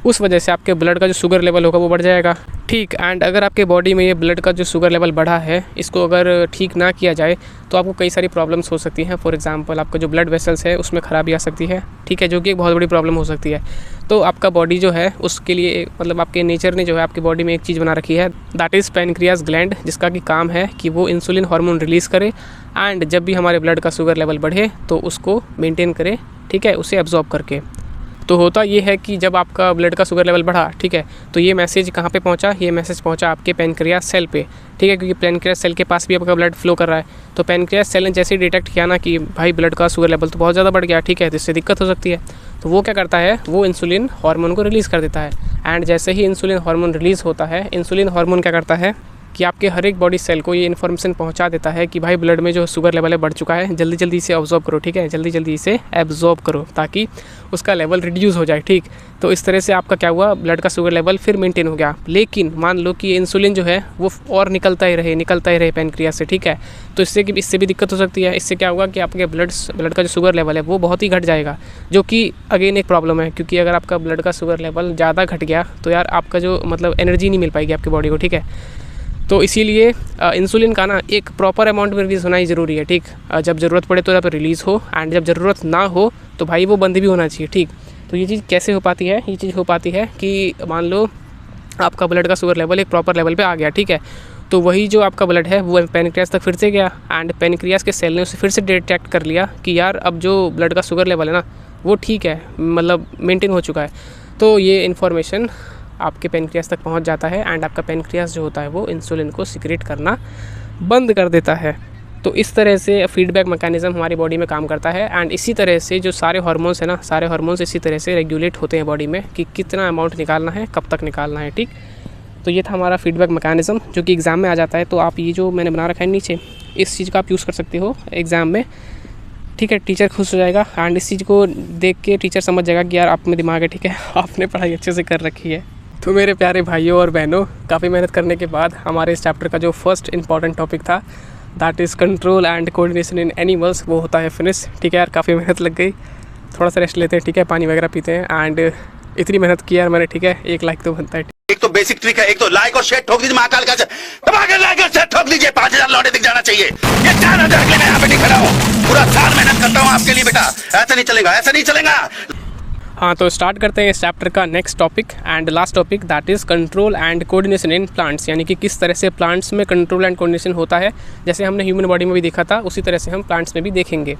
Speaker 1: उस वजह से आपके ब्लड का जो शुगर लेवल होगा वो बढ़ जाएगा, ठीक। एंड अगर आपके बॉडी में ये ब्लड का जो शुगर लेवल बढ़ा है इसको अगर ठीक ना किया जाए तो आपको कई सारी प्रॉब्लम्स हो सकती हैं। फॉर एग्जांपल आपका जो ब्लड वेसल्स है उसमें खराबी आ सकती है, ठीक है, जो कि एक बहुत बड़ी प्रॉब्लम हो सकती है। तो आपका बॉडी जो है उसके लिए आपके नेचर ने जो है आपकी बॉडी में एक चीज़ बना रखी है दैट इज़ पैनक्रियास ग्लैंड, जिसका कि काम है कि वो इंसुलिन हार्मोन रिलीज़ करे एंड जब भी हमारे ब्लड का शुगर लेवल बढ़े तो उसको मेनटेन करे, ठीक है, उसे एब्जॉर्ब करके। तो होता ये है कि जब आपका ब्लड का शुगर लेवल बढ़ा, ठीक है, तो ये मैसेज कहाँ पे पहुँचा, ये मैसेज पहुँचा आपके पैनक्रियास सेल पे, ठीक है, क्योंकि पैनक्रियास सेल के पास भी आपका ब्लड फ्लो कर रहा है। तो पैनक्रियास सेल ने जैसे ही डिटेक्ट किया ना कि भाई ब्लड का शुगर लेवल तो बहुत ज़्यादा बढ़ गया, ठीक है, तो इससे दिक्कत हो सकती है, तो वो क्या करता है, वो इंसुलिन हार्मोन को रिलीज़ कर देता है। एंड जैसे ही इंसुलिन हार्मोन रिलीज़ होता है, इंसुलिन हार्मोन क्या करता है कि आपके हर एक बॉडी सेल को ये इन्फॉर्मेशन पहुंचा देता है कि भाई ब्लड में जो शुगर लेवल है बढ़ चुका है, जल्दी जल्दी इसे ऑब्जॉर्ब करो, ठीक है, जल्दी जल्दी इसे एब्जॉर्ब करो ताकि उसका लेवल रिड्यूस हो जाए, ठीक। तो इस तरह से आपका क्या हुआ, ब्लड का शुगर लेवल फिर मेंटेन हो गया। लेकिन मान लो कि इंसुलिन जो है वो और निकलता ही रहे पैनक्रियास से, ठीक है, तो इससे भी दिक्कत हो सकती है। इससे क्या होगा कि आपके ब्लड का जो शुगर लेवल है वो बहुत ही घट जाएगा, जो कि अगेन एक प्रॉब्लम है, क्योंकि अगर आपका ब्लड का शुगर लेवल ज़्यादा घट गया तो यार आपका जो एनर्जी नहीं मिल पाएगी आपकी बॉडी को, ठीक है। तो इसीलिए इंसुलिन का ना एक प्रॉपर अमाउंट में रिलीज़ होना ही ज़रूरी है, ठीक। जब ज़रूरत पड़े तो जब रिलीज़ हो एंड जब ज़रूरत ना हो तो भाई वो बंद भी होना चाहिए, ठीक। तो ये चीज़ कैसे हो पाती है, ये चीज़ हो पाती है कि मान लो आपका ब्लड का शुगर लेवल एक प्रॉपर लेवल पे आ गया, ठीक है। तो वही जो आपका ब्लड है वो पैनक्रियास तक फिर से गया एंड पैनक्रियास के सेल ने उसे फिर से डिटेक्ट कर लिया कि यार अब जो ब्लड का शुगर लेवल है ना वो ठीक है, मतलब मेंटेन हो चुका है। तो ये इन्फॉर्मेशन आपके पैनक्रियास तक पहुंच जाता है एंड आपका पैनक्रियास जो होता है वो इंसुलिन को सिक्रेट करना बंद कर देता है। तो इस तरह से फीडबैक मैकेनिज़्म हमारी बॉडी में काम करता है एंड इसी तरह से जो सारे हार्मोन्स हैं ना, सारे हार्मोन्स इसी तरह से रेगुलेट होते हैं बॉडी में कि कितना अमाउंट निकालना है, कब तक निकालना है, ठीक। तो ये था हमारा फीडबैक मैकेनिज़्म जो कि एग्ज़ाम में आ जाता है। तो आप ये जो मैंने बना रखा है नीचे, इस चीज़ का आप यूज़ कर सकते हो एग्ज़ाम में, ठीक है। टीचर खुश हो जाएगा एंड इस चीज़ को देख के टीचर समझ जाएगा कि यार आप में दिमाग है, ठीक है, आपने पढ़ाई अच्छे से कर रखी है। तो मेरे प्यारे भाइयों और बहनों, काफ़ी मेहनत करने के बाद हमारे इस चैप्टर का जो फर्स्ट इंपॉर्टेंट टॉपिक था that is control and coordination in animals, वो होता है फिनिश, ठीक है यार। काफ़ी मेहनत लग गई, थोड़ा सा रेस्ट लेते हैं, ठीक है, पानी वगैरह पीते हैं एंड इतनी मेहनत की यार मैंने, ठीक है, 1 लाइक तो बनता है।
Speaker 3: एक तो बेसिक ट्रिक है, एक तो लाइक और शेयर ठोक दीजिए, महाकाल का दबा के लाइक और शेयर ठोक दीजिए, 5000 लौटे दिख जाना चाहिए। ये 4000 के लिए मैं यहाँ पे नहीं खड़ा हूँ, पूरा साल मेहनत करता हूँ आपके लिए बेटा, ऐसा नहीं चलेगा, ऐसा नहीं चलेगा।
Speaker 1: हाँ, तो स्टार्ट करते हैं इस चैप्टर का next topic and last topic that is control and coordination in plants, यानी कि किस तरह से प्लांट्स में कंट्रोल एंड कोऑर्डिनेशन होता है। जैसे हमने ह्यूमन बॉडी में भी देखा था उसी तरह से हम प्लांट्स में भी देखेंगे।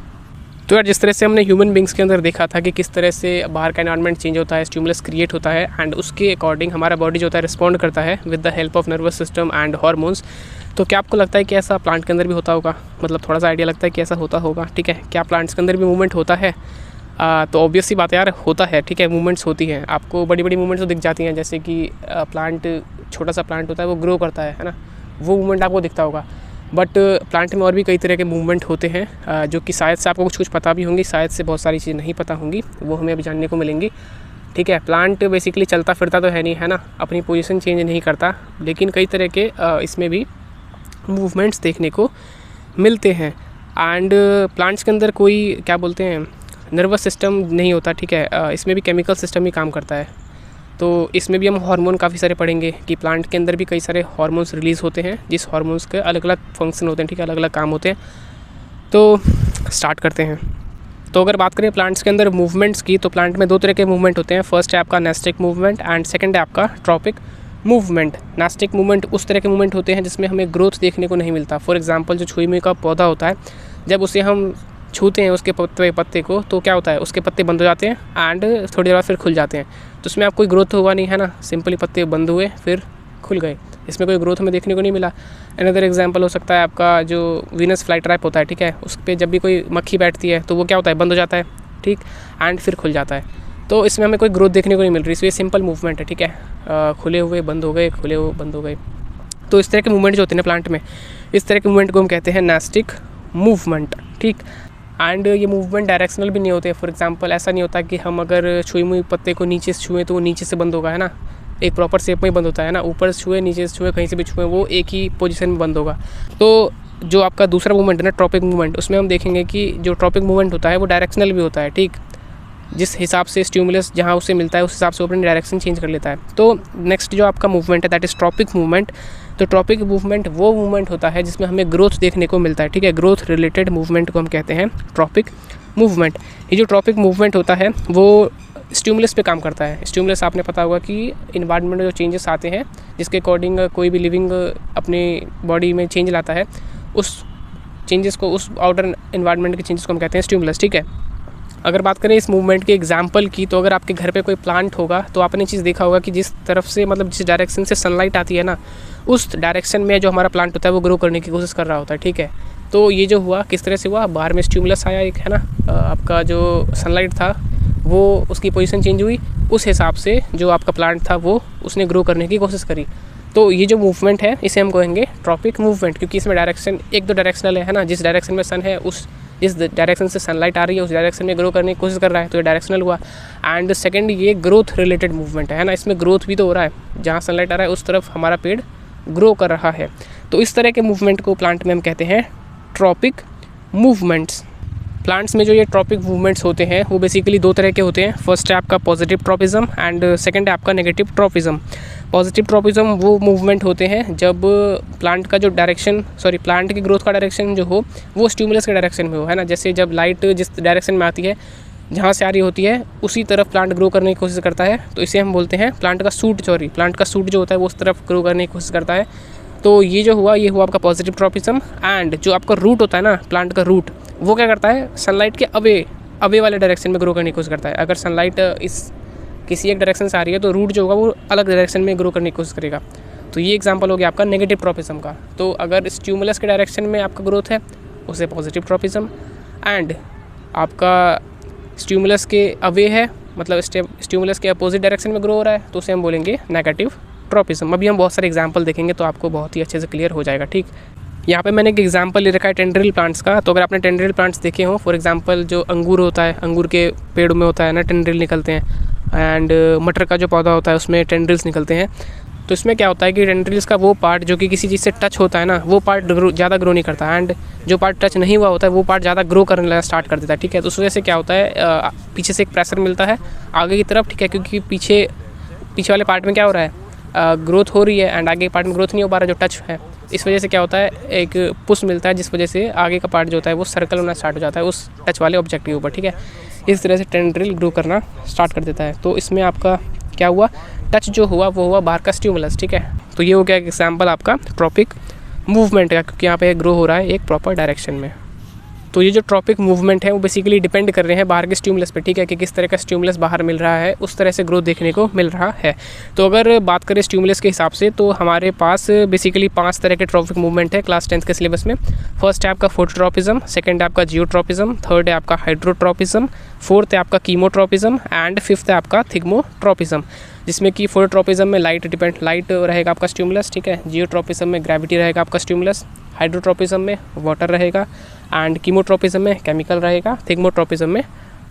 Speaker 1: तो यार जिस तरह से हमने ह्यूमन बींग्स के अंदर देखा था कि किस तरह से बाहर का एनवायरनमेंट चेंज होता है, स्टिमुलस क्रिएट होता है एंड उसके अकॉर्डिंग हमारा बॉडी जो होता है रिस्पॉन्ड करता है with the help of nervous system and hormones. तो क्या आपको लगता है कि ऐसा प्लांट के अंदर भी होता होगा? मतलब थोड़ा सा आइडिया लगता है कि ऐसा होता होगा, ठीक है। क्या प्लांट्स के अंदर भी मूवमेंट होता है? तो ऑब्वियस सी बात है यार, होता है, ठीक है, मूवमेंट्स होती हैं। आपको बड़ी बड़ी मूवमेंट्स तो दिख जाती हैं, जैसे कि प्लांट, छोटा सा प्लांट होता है वो ग्रो करता है ना, वो मूवमेंट आपको दिखता होगा। बट प्लांट में और भी कई तरह के मूवमेंट होते हैं जो कि शायद से आपको कुछ पता भी होंगी, शायद से बहुत सारी चीज़ नहीं पता होंगी, वो हमें अभी जानने को मिलेंगी, ठीक है। प्लांट बेसिकली चलता फिरता तो है नहीं, है ना, अपनी पोजीशन चेंज नहीं करता, लेकिन कई तरह के इसमें भी मूवमेंट्स देखने को मिलते हैं। एंड प्लांट्स के अंदर कोई क्या बोलते हैं नर्वस सिस्टम नहीं होता, ठीक है, इसमें भी केमिकल सिस्टम ही काम करता है। तो इसमें भी हम हार्मोन काफ़ी सारे पढ़ेंगे कि प्लांट के अंदर भी कई सारे हार्मोन्स रिलीज़ होते हैं, जिस हार्मोन्स के अलग अलग फंक्शन होते हैं, ठीक है, अलग अलग काम होते हैं। तो स्टार्ट करते हैं। तो अगर बात करें प्लांट्स के अंदर मूवमेंट्स की, तो प्लांट में 2 तरह के मूवमेंट होते हैं। फर्स्ट है आपका नेस्टिक मूवमेंट एंड सेकंड है आपका ट्रॉपिक मूवमेंट। नेस्टिक मूवमेंट उस तरह के मूवमेंट होते हैं जिसमें हमें ग्रोथ देखने को नहीं मिलता। फॉर एग्जांपल जो छुई मुई का पौधा होता है, जब उसे हम छूते हैं उसके पत्ते को, तो क्या होता है, उसके पत्ते बंद हो जाते हैं एंड थोड़ी देर बाद फिर खुल जाते हैं। तो उसमें आप कोई ग्रोथ हुआ नहीं, है ना, सिंपली पत्ते बंद हुए फिर खुल गए, इसमें कोई ग्रोथ हमें देखने को नहीं मिला। अनदर एग्जांपल हो सकता है आपका जो वीनस फ्लाई ट्रैप होता है, ठीक है, उस पर जब भी कोई मक्खी बैठती है तो वो क्या होता है, बंद हो जाता है, ठीक, एंड फिर खुल जाता है। तो इसमें हमें कोई ग्रोथ देखने को नहीं मिल रही, इसलिए सिंपल मूवमेंट है, ठीक है, खुले हुए बंद हो गए, खुले हुए बंद हो गए। तो इस तरह के मूवमेंट जो होते हैं प्लांट में, इस तरह के मूवमेंट को हम कहते हैं नेस्टिक मूवमेंट, ठीक। एंड ये मूवमेंट डायरेक्शनल भी नहीं होते। फॉर एग्जांपल ऐसा नहीं होता कि हम अगर छुई मुई पत्ते को नीचे से छुएँ तो वो नीचे से बंद होगा, है ना, एक प्रॉपर शेप में ही बंद होता है ना, ऊपर से छुए नीचे से छुए कहीं से भी छुए वो एक ही पोजीशन में बंद होगा। तो जो आपका दूसरा मूवमेंट है ना ट्रॉपिक मूवमेंट, उसमें हम देखेंगे कि जो ट्रॉपिक मूवमेंट होता है वो डायरेक्शनल भी होता है, ठीक, जिस हिसाब से स्टिमुलस जहाँ उसे मिलता है उस हिसाब से वो अपनी डायरेक्शन चेंज कर लेता है। तो नेक्स्ट जो आपका मूवमेंट है दैट इज़ ट्रॉपिक मूवमेंट। तो ट्रॉपिक मूवमेंट वो मूवमेंट होता है जिसमें हमें ग्रोथ देखने को मिलता है, ठीक है, ग्रोथ रिलेटेड मूवमेंट को हम कहते हैं ट्रॉपिक मूवमेंट। ये जो ट्रॉपिक मूवमेंट होता है वो स्टिमुलस पे काम करता है। स्टिमुलस आपने पता होगा कि इन्वायरमेंट में जो चेंजेस आते हैं जिसके अकॉर्डिंग कोई भी लिविंग अपनी बॉडी में चेंज लाता है, उस चेंजेस को, उस आउटर इन्वायरमेंट के चेंजेस को हम कहते हैं स्टिमुलस, ठीक है। अगर बात करें इस मूवमेंट के एग्जांपल की, तो अगर आपके घर पे कोई प्लांट होगा तो आपने चीज़ देखा होगा कि जिस तरफ से, मतलब जिस डायरेक्शन से सनलाइट आती है ना, उस डायरेक्शन में जो हमारा प्लांट होता है वो ग्रो करने की कोशिश कर रहा होता है, ठीक है। तो ये जो हुआ किस तरह से हुआ, बाहर में स्टिमुलस आया एक, है ना, आपका जो सनलाइट था वो उसकी पोजीशन चेंज हुई, उस हिसाब से जो आपका प्लांट था वो उसने ग्रो करने की कोशिश करी। तो ये जो मूवमेंट है इसे हम कहेंगे ट्रॉपिक मूवमेंट, क्योंकि इसमें डायरेक्शन एक दो डायरेक्शनल है ना, जिस डायरेक्शन में सन है उस जिस डायरेक्शन से सनलाइट आ रही है उस डायरेक्शन में ग्रो करने की कोशिश कर रहा है, तो ये डायरेक्शनल हुआ। एंड सेकंड ये ग्रोथ रिलेटेड मूवमेंट है ना, इसमें ग्रोथ भी तो हो रहा है, जहाँ सनलाइट आ रहा है उस तरफ हमारा पेड़ ग्रो कर रहा है। तो इस तरह के मूवमेंट को प्लांट में हम कहते हैं ट्रॉपिक मूवमेंट्स। प्लांट्स में जो ये ट्रॉपिक मूवमेंट्स होते हैं वो बेसिकली 2 तरह के होते हैं। फर्स्ट है आपका पॉजिटिव ट्रॉपिज्म एंड सेकंड है आपका नेगेटिव ट्रॉपिज्म। पॉजिटिव ट्रॉपिज्म वो मूवमेंट होते हैं जब प्लांट का जो प्लांट की ग्रोथ का डायरेक्शन जो हो वो स्टिमुलस के डायरेक्शन में हो, है ना। जैसे जब लाइट जिस डायरेक्शन में आती है जहाँ से आ रही होती है उसी तरफ प्लांट ग्रो करने की कोशिश करता है, तो इसे हम बोलते हैं प्लांट का सूट जो होता है वो उस तरफ ग्रो करने की कोशिश करता है। तो ये हुआ आपका पॉजिटिव ट्रॉपिज्म। एंड जो आपका रूट होता है ना, प्लांट का रूट, वो क्या करता है, सनलाइट के अवे वाले डायरेक्शन में ग्रो करने की कोशिश करता है। अगर सनलाइट किसी एक डायरेक्शन से आ रही है तो रूट जो होगा वो अलग डायरेक्शन में ग्रो करने की कोशिश करेगा। तो ये एग्जांपल हो गया आपका नेगेटिव ट्रॉपिज्म का। तो अगर स्टिमुलस के डायरेक्शन में आपका ग्रोथ है उसे पॉजिटिव ट्रॉपिज्म, एंड आपका स्टिमुलस के अवे है, मतलब स्टिमुलस के अपोजिट डायरेक्शन में ग्रो हो रहा है, तो उसे हम बोलेंगे नेगेटिव ट्रॉपिज्म। अभी हम बहुत सारे एग्जांपल देखेंगे तो आपको बहुत ही अच्छे से क्लियर हो जाएगा। ठीक, यहाँ पे मैंने एक एग्जांपल ले रखा है टेंड्रिल प्लांट्स का। तो अगर आपने टेंड्रिल प्लांट्स देखे हो, फॉर एग्जांपल जो अंगूर होता है, अंगूर के पेड़ में होता है ना टेंड्रिल निकलते हैं, एंड मटर का जो पौधा होता है उसमें टेंड्रिल्स निकलते हैं। तो इसमें क्या होता है कि टेंड्रिल्स का वो पार्ट जो कि किसी चीज़ से टच होता है ना, वो पार्ट ज़्यादा ग्रो नहीं करता, एंड जो पार्ट टच नहीं हुआ होता है वो पार्ट ज़्यादा ग्रो करने लगा स्टार्ट कर देता है। ठीक है, तो उस वजह से क्या होता है, पीछे से एक प्रेशर मिलता है आगे की तरफ। ठीक है, क्योंकि पीछे वाले पार्ट में क्या हो रहा है, ग्रोथ हो रही है, एंड आगे के पार्ट में ग्रोथ नहीं हो पा रहा जो टच है। इस वजह से क्या होता है, एक पुश मिलता है जिस वजह से आगे का पार्ट जो होता है वो सर्कल होना स्टार्ट हो जाता है उस टच वाले ऑब्जेक्ट के ऊपर। ठीक है, इस तरह से टेंड्रिल ग्रो करना स्टार्ट कर देता है। तो इसमें आपका क्या हुआ, टच जो हुआ वो हुआ बाहर का स्टिमुलस। ठीक है, तो ये हो गया एग्जाम्पल आपका ट्रॉपिक मूवमेंट का, क्योंकि यहाँ पे ग्रो हो रहा है एक प्रॉपर डायरेक्शन में। तो ये जो ट्रॉपिक मूवमेंट है वो बेसिकली डिपेंड कर रहे हैं बाहर के स्टिमुलस पे। ठीक है, कि किस तरह का स्टिमुलस बाहर मिल रहा है उस तरह से ग्रोथ देखने को मिल रहा है। तो अगर बात करें स्टिमुलस के हिसाब से तो हमारे पास बेसिकली 5 तरह के ट्रॉपिक मूवमेंट है क्लास 10th के सिलेबस में। फर्स्ट है आपका फोटोट्रॉपिज्म, सेकंड है आपका जियोट्रॉपिज्म, थर्ड है आपका हाइड्रोट्रॉपिज्म, फोर्थ है आपका कीमोट्रॉपिज्म, एंड फिफ्थ है आपका थिग्मोट्रॉपिज्म। जिसमें कि फोटोट्रॉपिज्म में लाइट रहेगा आपका स्टिमुलस। ठीक है, जियोट्रॉपिज्म में ग्रेविटी रहेगा आपका स्टिमुलस, हाइड्रोट्रॉपिज्म में वाटर रहेगा, एंड कीमोट्रॉपिज्म में केमिकल रहेगा, थिग्मोट्रॉपिज्म में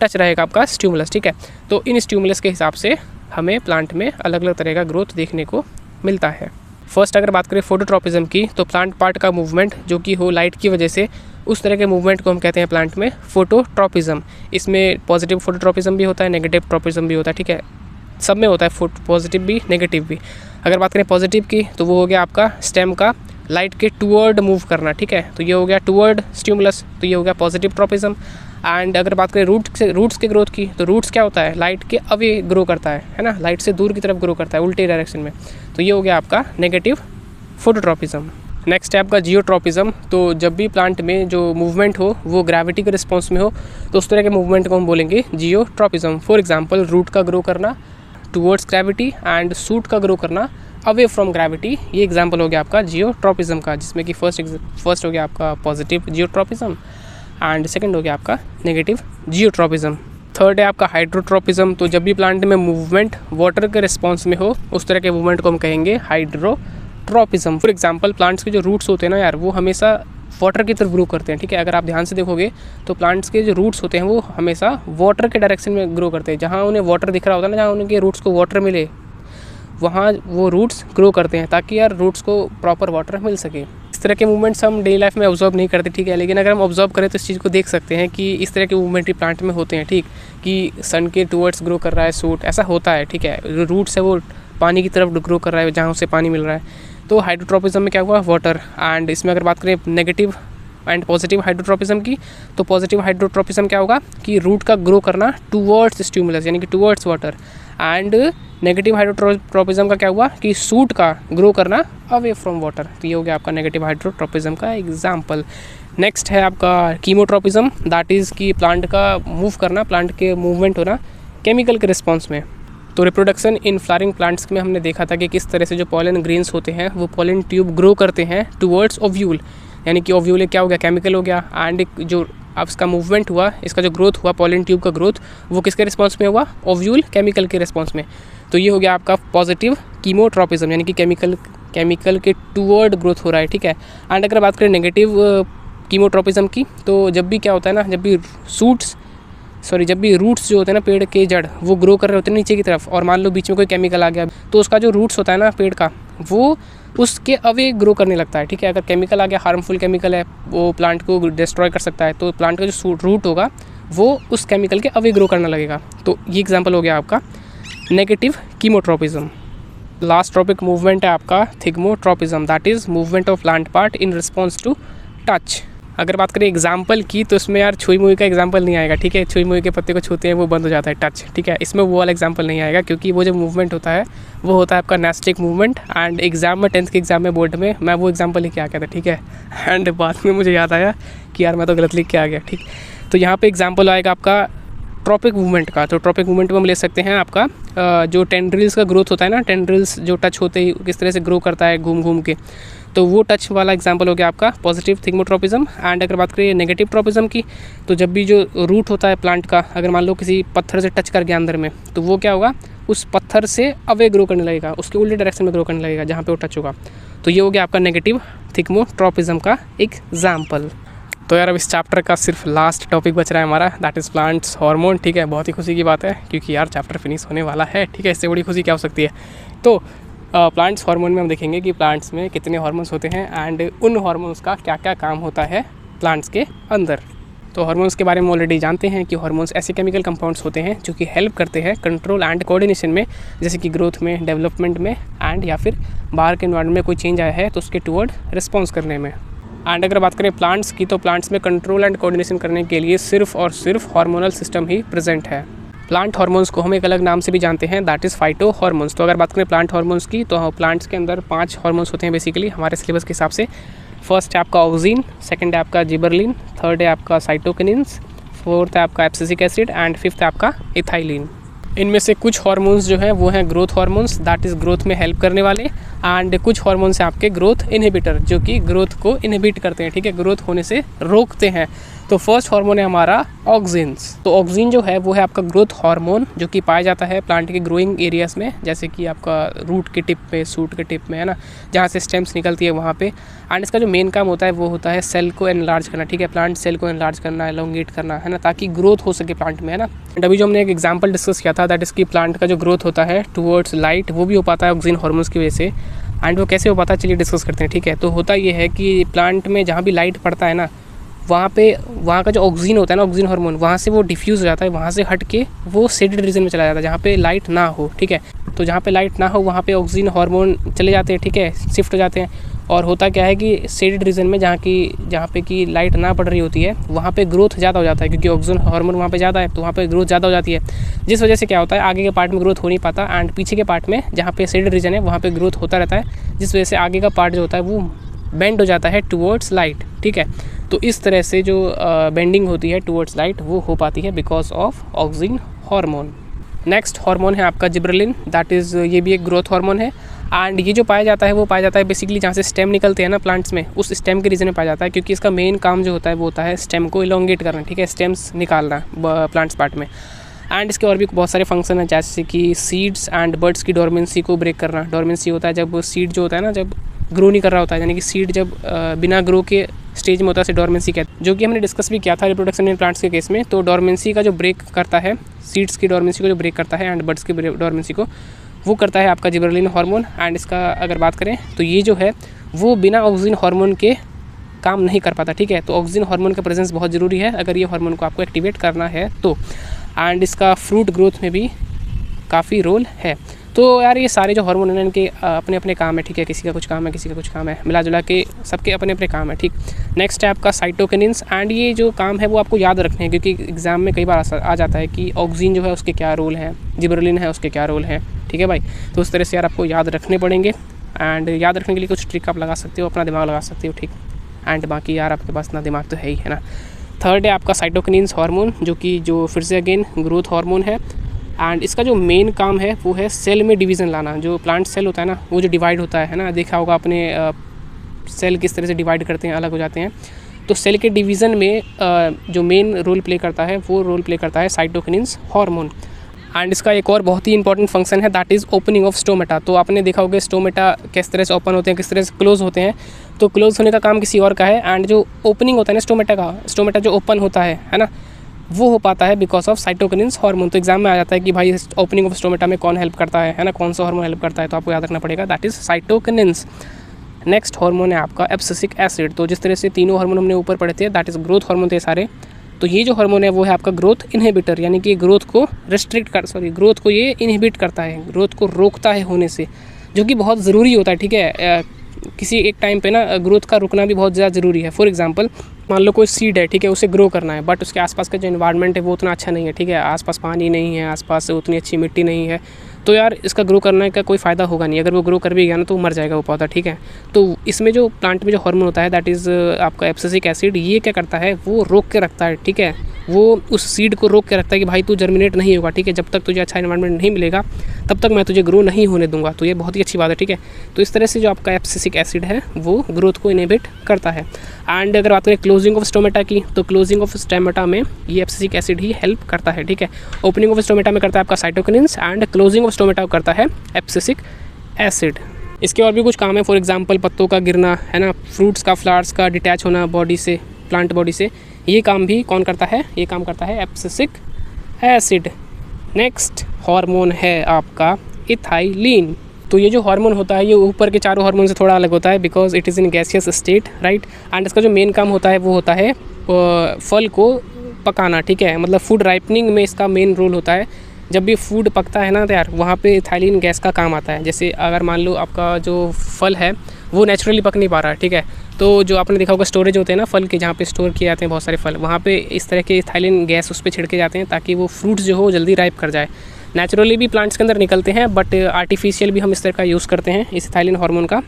Speaker 1: टच रहेगा आपका स्टिमुलस। ठीक है, तो इन स्टिमुलस के हिसाब से हमें प्लांट में अलग अलग तरह का ग्रोथ देखने को मिलता है। फर्स्ट अगर बात करें फोटोट्रॉपिज्म की, तो प्लांट पार्ट का मूवमेंट जो कि हो लाइट की वजह से, उस तरह के मूवमेंट को हम कहते हैं प्लांट में फोटोट्रॉपिज्म। इसमें पॉजिटिव फोटोट्रॉपिज्म भी होता है, नेगेटिव ट्रॉपिज्म भी होता है। ठीक है, सब में होता है, पॉजिटिव भी नेगेटिव भी। अगर बात करें पॉजिटिव की तो वो हो गया आपका स्टेम का लाइट के टूवर्ड मूव करना। ठीक है, तो ये हो गया टूवर्ड स्टिमुलस, तो ये हो गया पॉजिटिव ट्रॉपिज्म। एंड अगर बात करें रूट्स के ग्रोथ की, तो रूट्स क्या होता है, लाइट के अवे ग्रो करता है ना, लाइट से दूर की तरफ ग्रो करता है उल्टे डायरेक्शन में, तो ये हो गया आपका नेगेटिव फोटोट्रॉपिज्म। नेक्स्ट है आपका जियोट्रॉपिज्म। तो जब भी प्लांट में जो मूवमेंट हो वो ग्रेविटी के रिस्पॉन्स में हो तो उस तरह के मूवमेंट को हम बोलेंगे जियोट्रॉपिज्म। फॉर एग्जांपल रूट का ग्रो करना टूवर्ड्स ग्रेविटी एंड सूट का ग्रो करना अवे फ्रॉम ग्रेविटी, ये एग्जांपल हो गया आपका जियोट्रॉपिज्म का, जिसमें कि फर्स्ट हो गया आपका पॉजिटिव जियोट्रॉपिज्म एंड सेकंड हो गया आपका नेगेटिव जियोट्रॉपिज्म। थर्ड है आपका हाइड्रोट्रॉपिज्म। तो जब भी प्लांट में मूवमेंट वाटर के रिस्पॉन्स में हो उस तरह के मूवमेंट को हम कहेंगे हाइड्रोट्रॉपिज्म। फॉर एग्जांपल प्लांट्स के जो रूट्स होते हैं ना यार, वो हमेशा वाटर की तरफ ग्रो करते हैं। ठीक है, अगर आप ध्यान से देखोगे तो प्लांट्स के जो रूट्स होते हैं वो हमेशा वाटर के डायरेक्शन में ग्रो करते हैं। जहाँ उन्हें वाटर दिख रहा होता है ना, जहाँ उनके रूट्स को वाटर मिले वहाँ वो रूट्स ग्रो करते हैं, ताकि यार रूट्स को प्रॉपर वाटर मिल सके। इस तरह के मूवमेंट्स हम डेली लाइफ में ऑब्जर्व नहीं करते। ठीक है, लेकिन अगर हम ऑब्जर्व करें तो इस चीज़ को देख सकते हैं कि इस तरह के मूवमेंट भी प्लांट में होते हैं। ठीक, कि सन के टूवर्ड्स ग्रो कर रहा है सूट, ऐसा होता है। ठीक है, रूट्स है वो पानी की तरफ ग्रो कर रहा है जहाँ उसे पानी मिल रहा है। तो हाइड्रोट्रॉपिज्म में क्या हुआ, वाटर। एंड इसमें अगर बात करें नेगेटिव एंड पॉजिटिव हाइड्रोट्रॉपिज्म की, तो पॉजिटिव हाइड्रोट्रॉपिज्म क्या होगा कि रूट का ग्रो करना टूवर्ड्स स्टिमुलस यानी कि towards water, and negative hydrotropism का क्या हुआ कि सूट का ग्रो करना अवे फ्रॉम वाटर। तो ये हो गया आपका नेगेटिव हाइड्रोट्रॉपिज्म का एग्जाम्पल। नेक्स्ट है आपका कीमोट्रॉपिज्म, दैट इज़ कि प्लांट का मूव करना, प्लांट के मूवमेंट होना केमिकल के रिस्पॉन्स में। तो रिप्रोडक्शन इन फ्लावरिंग प्लांट्स में हमने देखा था कि किस तरह से जो पॉलन ग्रेन्स होते हैं वो पॉलन ट्यूब ग्रो करते हैं टूवर्ड्स ओव्यूल, यानी कि ओव्यूल क्या हो गया, केमिकल हो गया। एंड जो अब इसका मूवमेंट हुआ, इसका जो ग्रोथ हुआ पॉलन ट्यूब का ग्रोथ, वो किसके रिस्पॉन्स में हुआ, ओव्यूल केमिकल के रिस्पॉन्स में। तो ये हो गया आपका पॉजिटिव कीमोट्रॉपिज्म, यानी कि केमिकल के टूवर्ड ग्रोथ हो रहा है। ठीक है, एंड अगर बात करें नेगेटिव कीमोट्रॉपिज्म की, तो जब भी क्या होता है ना, जब भी रूट्स जो होते हैं ना पेड़ के जड़, वो ग्रो कर रहे होते हैं नीचे की तरफ, और मान लो बीच में कोई केमिकल आ गया तो उसका जो रूट्स होता है ना पेड़ का, वो उसके अवे ग्रो करने लगता है। ठीक है, अगर केमिकल आ गया, हार्मफुल केमिकल है, वो प्लांट को डिस्ट्रॉय कर सकता है, तो प्लांट का जो रूट होगा वो उस केमिकल के अवे ग्रो करने लगेगा। तो ये एग्जाम्पल हो गया आपका negative chemotropism. Last tropic movement है आपका thigmotropism, that is movement of plant part in response to touch. अगर बात करें एग्जाम्पल की तो इसमें यार छुई मुई का एग्जाम्पल नहीं आएगा, ठीक है। छुई मुई के पत्ते को छूते हैं वो बंद हो जाता है टच, ठीक है। इसमें वो वाला एग्जाम्पल नहीं आएगा क्योंकि वो जो मूवमेंट होता है वो होता है आपका नेस्टिक मूवमेंट। एंड एग्जाम में 10th के एग्जाम में बोर्ड में मैं वो एग्जाम्पल लेके आ गया था, ठीक है। एंड बाद में मुझे याद आया कि यार मैं तो गलत लिख के आ गया, ठीक। तो यहाँ पर एग्जाम्पल आएगा आपका ट्रॉपिक मूवमेंट का। तो ट्रॉपिक मूवमेंट में हम ले सकते हैं आपका जो टेंड्रिल्स का ग्रोथ होता है ना, टेंड्रिल्स जो टच होते ही किस तरह से ग्रो करता है घूम घूम के, तो वो टच वाला एग्जांपल हो गया आपका पॉजिटिव थिग्मोट्रोपिज्म। एंड अगर बात करें नेगेटिव ट्रोपिज्म की, तो जब भी जो रूट होता है प्लांट का, अगर मान लो किसी पत्थर से टच कर गया अंदर में, तो वो क्या होगा, उस पत्थर से अवे ग्रो करने लगेगा, उसके उल्टे डायरेक्शन में ग्रो करने लगेगा जहाँ पे वो टच होगा। तो ये हो गया आपका नेगेटिव थिग्मोट्रोपिज्म का एग्जाम्पल। तो यार अब इस चैप्टर का सिर्फ लास्ट टॉपिक बच रहा है हमारा, दैट इज़ प्लांट्स हार्मोन, ठीक है। बहुत ही खुशी की बात है क्योंकि यार चैप्टर फिनिश होने वाला है, ठीक है। इससे बड़ी खुशी क्या हो सकती है। तो प्लांट्स हार्मोन में हम देखेंगे कि प्लांट्स में कितने हार्मोन्स होते हैं एंड उन हार्मोन्स का क्या क्या काम होता है प्लांट्स के अंदर। तो हार्मोन्स के बारे में ऑलरेडी जानते हैं कि हार्मोन्स ऐसे केमिकल कंपाउंड्स होते हैं जो कि हेल्प करते हैं कंट्रोल एंड कोऑर्डिनेशन में, जैसे कि ग्रोथ में, डेवलपमेंट में एंड या फिर बाहर के एनवायरनमेंट में कोई चेंज आया है तो उसके टुवर्ड रिस्पॉन्स करने में। एंड अगर बात करें प्लांट्स की, तो प्लांट्स में कंट्रोल एंड कोऑर्डिनेशन करने के लिए सिर्फ और सिर्फ हार्मोनल सिस्टम ही प्रेजेंट है। प्लांट हार्मोन्स को हम एक अलग नाम से भी जानते हैं, दैट इज़ फाइटो हार्मोन्स। तो अगर बात करें प्लांट हार्मोन्स की, तो प्लांट्स के अंदर 5 हार्मोन्स होते हैं बेसिकली हमारे सिलेबस के हिसाब से। फर्स्ट है आपका ऑक्सीन, सेकंड है आपका जिबरलिन, थर्ड है आपका साइटोकिनिन्स, फोर्थ है आपका एब्सिसिक एसिड एंड फिफ्थ है आपका इथाइलिन। इनमें से कुछ हार्मोन्स जो हैं वो हैं growth hormones, that is growth में हेल्प करने वाले, एंड कुछ हार्मोन्स हैं आपके ग्रोथ इनहिबिटर जो कि ग्रोथ को इनहिबिट करते हैं, ठीक है, ग्रोथ होने से रोकते हैं। तो फर्स्ट हार्मोन है हमारा ऑक्सीन्स। तो ऑक्सीन जो है वो है आपका ग्रोथ हार्मोन जो कि पाया जाता है प्लांट के ग्रोइंग एरियाज़ में, जैसे कि आपका रूट के टिप पे, सूट के टिप में, है ना, जहाँ से स्टेम्स निकलती है वहाँ पे। एंड इसका जो मेन काम होता है वो होता है सेल को एनलार्ज करना, ठीक है, प्लांट सेल को एनलार्ज करना, एलोंगेट करना, है ना, ताकि ग्रोथ हो सके प्लांट में, है ना। एंड अभी जो हमने एक एग्जाम्पल डिस्कस किया था, दैट इसकी प्लांट का जो ग्रोथ होता है टुवर्ड्स लाइट, वो भी हो पाता है ऑक्सीन हार्मोन्स की वजह से। एंड वो कैसे हो पाता है चलिए डिस्कस करते हैं, ठीक है। तो होता ये है कि प्लांट में जहाँ भी लाइट पड़ता है ना, वहाँ का जो ऑक्सीजन होता है ना, ऑक्सीजन हार्मोन, वहाँ से वो डिफ्यूज़ हो जाता है, वहाँ से हट के वो शेडेड रीजन में चला जाता है जहाँ पे लाइट ना हो, ठीक है। तो जहाँ पे लाइट ना हो वहाँ पे ऑक्सीजन हार्मोन चले जाते हैं, ठीक है, शिफ्ट हो जाते हैं। और होता क्या है कि शेडेड रीजन में जहाँ पे कि लाइट ना पड़ रही होती है वहाँ पे ग्रोथ ज़्यादा हो जाता है, क्योंकि ऑक्सीजन हार्मोन वहाँ पे ज़्यादा है तो वहाँ पे ग्रोथ ज़्यादा हो जाती है, जिस वजह से क्या होता है आगे के पार्ट में ग्रोथ हो नहीं पाता, एंड पीछे के पार्ट में जहाँ पे शेडेड रीजन है वहाँ पे ग्रोथ होता रहता है, जिस वजह से आगे का पार्ट जो होता है वो बेंड हो जाता है टुवर्ड्स लाइट, ठीक है। तो इस तरह से जो बेंडिंग होती है टुवर्ड्स लाइट वो हो पाती है because of oxygen hormone. Next hormone है आपका जिब्रेलिन, दैट इज़ ये भी एक ग्रोथ हार्मोन है। एंड ये जो पाया जाता है वो पाया जाता है बेसिकली जहाँ से स्टेम निकलते हैं ना प्लांट्स में, उस स्टेम के रीजन में पाया जाता है, क्योंकि इसका मेन काम जो होता है वो होता है स्टेम को इलोंगेट करना, ठीक है, स्टेम्स निकालना प्लांट्स पार्ट में। एंड इसके और भी बहुत सारे फंक्शन हैं, जैसे कि सीड्स एंड बर्ड्स की डोरमेंसी को ब्रेक करना। डोरमेंसी होता है जब सीड जो होता है ना, जब ग्रो नहीं कर रहा होता है, यानी कि सीड जब बिना ग्रो के स्टेज में होता है, उसे डोरमेंसी कहते हैं, जो कि हमने डिस्कस भी किया था रिप्रोडक्शन इन प्लांट्स के केस में। तो डोरमेंसी का जो ब्रेक करता है, सीड्स की डोरमेंसी को जो ब्रेक करता है एंड बर्ड्स की डोरमेंसी को, वो करता है आपका जिब्रेलिन हार्मोन। एंड इसका अगर बात करें तो ये जो है वो बिना ऑक्सीजन हार्मोन के काम नहीं कर पाता, ठीक है। तो ऑक्सीजन हार्मोन का प्रेजेंस बहुत ज़रूरी है अगर ये हार्मोन को आपको एक्टिवेट करना है तो। एंड इसका फ्रूट ग्रोथ में भी काफ़ी रोल है। तो यार ये सारे जो हार्मोन हैं इनके अपने अपने काम है, ठीक है, किसी का कुछ काम है, किसी का कुछ काम है, मिला जुला के सबके अपने अपने काम है, ठीक। नेक्स्ट है आपका साइटोकिनिन्स, एंड ये जो काम है वो आपको याद रखने हैं, क्योंकि एग्जाम में कई बार आ जाता है कि ऑक्सीजन जो है उसके क्या रोल हैं, जिब्रेलिन है उसके क्या रोल हैं, ठीक है भाई। तो उस तरह से यार आपको याद रखने पड़ेंगे, एंड याद रखने के लिए कुछ ट्रिक आप लगा सकते हो, अपना दिमाग लगा सकते हो, ठीक। एंड बाकी यार आपके पास इतना दिमाग तो है ही, है ना। थर्ड है आपका साइटोकिनिन्स हार्मोन, जो फिर से अगेन ग्रोथ हार्मोन है। एंड इसका जो मेन काम है वो है सेल में डिवीज़न लाना। जो प्लांट सेल होता है ना, वो जो डिवाइड होता है ना, देखा होगा आपने सेल किस तरह से डिवाइड करते हैं, अलग हो जाते हैं। तो सेल के डिवीज़न में जो मेन रोल प्ले करता है वो रोल प्ले करता है साइटोकिनिन्स हार्मोन। एंड इसका एक और बहुत ही इंपॉर्टेंट फंक्शन है, that is opening of stomata. तो आपने देखा होगा स्टोमेटा किस तरह से ओपन होते हैं, किस तरह से क्लोज होते हैं। तो क्लोज होने का काम किसी और का है, एंड जो ओपनिंग होता है ना स्टोमेटा जो ओपन होता है ना, वो हो पाता है बिकॉज ऑफ साइटोकिनिन्स हार्मोन। तो एग्जाम में आ जाता है कि भाई ओपनिंग ऑफ स्टोमेटा में कौन हेल्प करता है ना, कौन सा हार्मोन हेल्प करता है, तो आपको याद रखना पड़ेगा, दैट इज़ साइटोकिनिन्स। नेक्स्ट हार्मोन है आपका एब्सिसिक एसिड। तो जिस तरह से तीनों हार्मोन हमने ऊपर पढ़े थे, दैट इज़ ग्रोथ हार्मोन थे सारे। तो ये जो हार्मोन है वो है आपका ग्रोथ इनहिबिटर, यानी कि ग्रोथ को ग्रोथ को ये इनहिबिट करता है, ग्रोथ को रोकता है होने से, जो कि बहुत ज़रूरी होता है, ठीक है। किसी एक टाइम पे ना ग्रोथ का रुकना भी बहुत ज़्यादा ज़रूरी है। फॉर एग्जांपल मान लो कोई सीड है, ठीक है, उसे ग्रो करना है, बट उसके आसपास का जो इन्वायरमेंट है वो उतना अच्छा नहीं है, ठीक है, आसपास पानी नहीं है, आसपास उतनी अच्छी मिट्टी नहीं है, तो यार इसका ग्रो करने का कोई फ़ायदा होगा नहीं। अगर वो ग्रो कर भी गया ना तो मर जाएगा वो पौधा, ठीक है। तो इसमें जो प्लांट में जो हार्मोन होता है दैट इज़ आपका एब्सिसिक एसिड, ये क्या करता है, वो रोक के रखता है, ठीक है, वो उस सीड को रोक के रखता है कि भाई तू जर्मिनेट नहीं होगा, ठीक है, जब तक तुझे अच्छा इन्वायरमेंट नहीं मिलेगा तब तक मैं तुझे ग्रो नहीं होने दूंगा। तो ये बहुत ही अच्छी बात है, ठीक है। तो इस तरह से जो आपका एब्सिसिक एसिड है वो ग्रोथ को इनहिबिट करता है। एंड अगर बात करें क्लोजिंग ऑफ स्टोमेटा की, तो क्लोजिंग ऑफ स्टोमेटा में ये एब्सिसिक एसिड ही हेल्प करता है, ठीक है। ओपनिंग ऑफ स्टोमेटा में करता है आपका साइटोकिनिन्स एंड क्लोजिंग ऑफ स्टोमेटा करता है एब्सिसिक एसिड। इसके और भी कुछ काम है, फॉर एग्जांपल पत्तों का गिरना है ना, फ्रूट्स का फ्लावर्स का डिटैच होना बॉडी से, प्लांट बॉडी से, ये काम भी कौन करता है, ये काम करता है एब्सिसिक एसिड। नेक्स्ट हार्मोन है आपका इथाइलिन। तो ये जो हार्मोन होता है ये ऊपर के चारों हार्मोन से थोड़ा अलग होता है because it is in gaseous state, right. And इसका जो मेन काम होता है वो होता है फल को पकाना, ठीक है, मतलब फूड राइपनिंग में इसका मेन रोल होता है। जब भी फूड पकता है ना तो यार वहाँ पे इथाइलिन गैस का काम आता है। जैसे अगर मान लो आपका जो फल है वो नेचुरली पक नहीं पा रहा है, ठीक है, तो जो आपने देखा होगा स्टोरेज होते हैं ना फल के, जहाँ पे स्टोर किए जाते हैं बहुत सारे फल, वहाँ पे इस तरह के इथाइलिन गैस उस पर छिड़के जाते हैं ताकि वो फ्रूट्स जो हो जल्दी राइप कर जाए। नेचुरली भी प्लांट्स के अंदर निकलते हैं बट आर्टिफिशियल भी हम इस तरह का यूज़ करते हैं इस इथाइलिन हार्मोन का,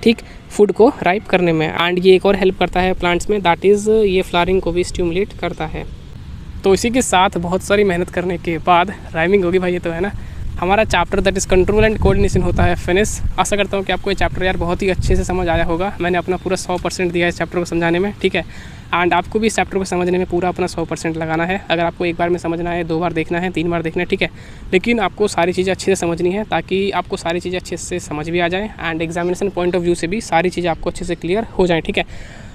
Speaker 1: ठीक, फूड को राइप करने में। एंड ये एक और हेल्प करता है प्लांट्स में, दैट इज़ ये फ्लावरिंग को भी स्टिमुलेट करता है। तो इसी के साथ बहुत सारी मेहनत करने के बाद राइमिंग होगी भाई, ये तो है ना, हमारा chapter that is control and coordination होता है फिनिश। आशा करता हूँ कि आपको ये चैप्टर यार बहुत ही अच्छे से समझ आया होगा। मैंने अपना पूरा 100% दिया है इस चैप्टर को समझाने में, ठीक है। एंड आपको भी इस चैप्टर को समझने में पूरा अपना 100% लगाना है। अगर आपको एक बार में समझना है, 2 बार देखना है, 3 बार देखना है, ठीक है, लेकिन आपको सारी चीज़ें अच्छे से समझनी है ताकि आपको सारी चीज़ें अच्छे से समझ भी आ जाए and examination point of view से भी सारी चीज़ें आपको अच्छे से क्लियर हो जाएँ, ठीक है।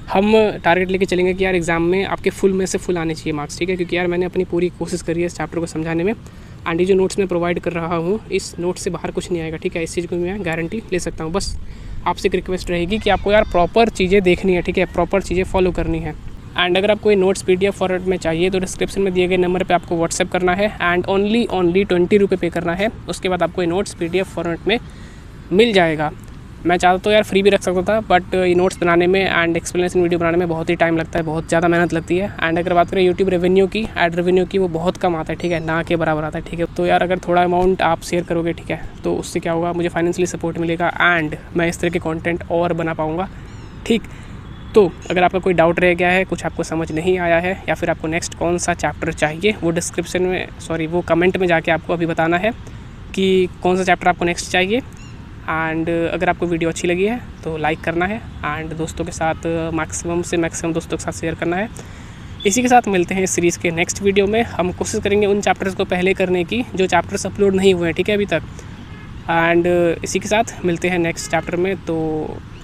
Speaker 1: हम टारगेट लेके चलेंगे कि यार एग्ज़ाम में आपके फुल में से फुल आने चाहिए मार्क्स, ठीक है, क्योंकि यार मैंने अपनी पूरी कोशिश करी है इस चैप्टर को समझाने में। एंड ये जो नोट्स मैं प्रोवाइड कर रहा हूँ इस नोट से बाहर कुछ नहीं आएगा, ठीक है, इस चीज़ को मैं गारंटी ले सकता हूँ। बस आपसे एक रिक्वेस्ट रहेगी कि आपको यार प्रॉपर चीज़ें देखनी है, ठीक है, प्रॉपर चीज़ें फॉलो करनी है। एंड अगर आपको ये नोट्स PDF फॉर्मेट में चाहिए तो डिस्क्रिप्शन में दिए गए नंबर पे आपको व्हाट्सएप करना है एंड ओनली 20 रुपये पे करना है। उसके बाद आपको ये नोट्स PDF फॉर्मेट में मिल जाएगा। मैं चाहता तो यार फ्री भी रख सकता था बट ये नोट्स बनाने में एंड एक्सप्लेनेशन वीडियो बनाने में बहुत ही टाइम लगता है, बहुत ज़्यादा मेहनत लगती है। एंड अगर बात करें यूट्यूब रेवेन्यू की, एड रेवेन्यू की, वो बहुत कम आता है, ठीक है, ना के बराबर आता है, ठीक है। तो यार अगर थोड़ा अमाउंट आप शेयर करोगे, ठीक है, तो उससे क्या होगा, मुझे फाइनेंशियली सपोर्ट मिलेगा एंड मैं इस तरह के कंटेंट और बना पाऊँगा, ठीक। तो अगर आपका कोई डाउट रह गया है, कुछ आपको समझ नहीं आया है या फिर आपको नेक्स्ट कौन सा चैप्टर चाहिए, वो डिस्क्रिप्शन में वो कमेंट में जाके आपको अभी बताना है कि कौन सा चैप्टर आपको नेक्स्ट चाहिए। एंड अगर आपको वीडियो अच्छी लगी है तो लाइक करना है एंड दोस्तों के साथ मैक्सिमम से मैक्सिमम दोस्तों के साथ शेयर करना है। इसी के साथ मिलते हैं इस सीरीज़ के नेक्स्ट वीडियो में। हम कोशिश करेंगे उन चैप्टर्स को पहले करने की जो चैप्टर्स अपलोड नहीं हुए हैं, ठीक है, अभी तक। एंड इसी के साथ मिलते हैं नेक्स्ट चैप्टर में। तो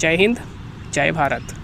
Speaker 1: जय हिंद, जय भारत।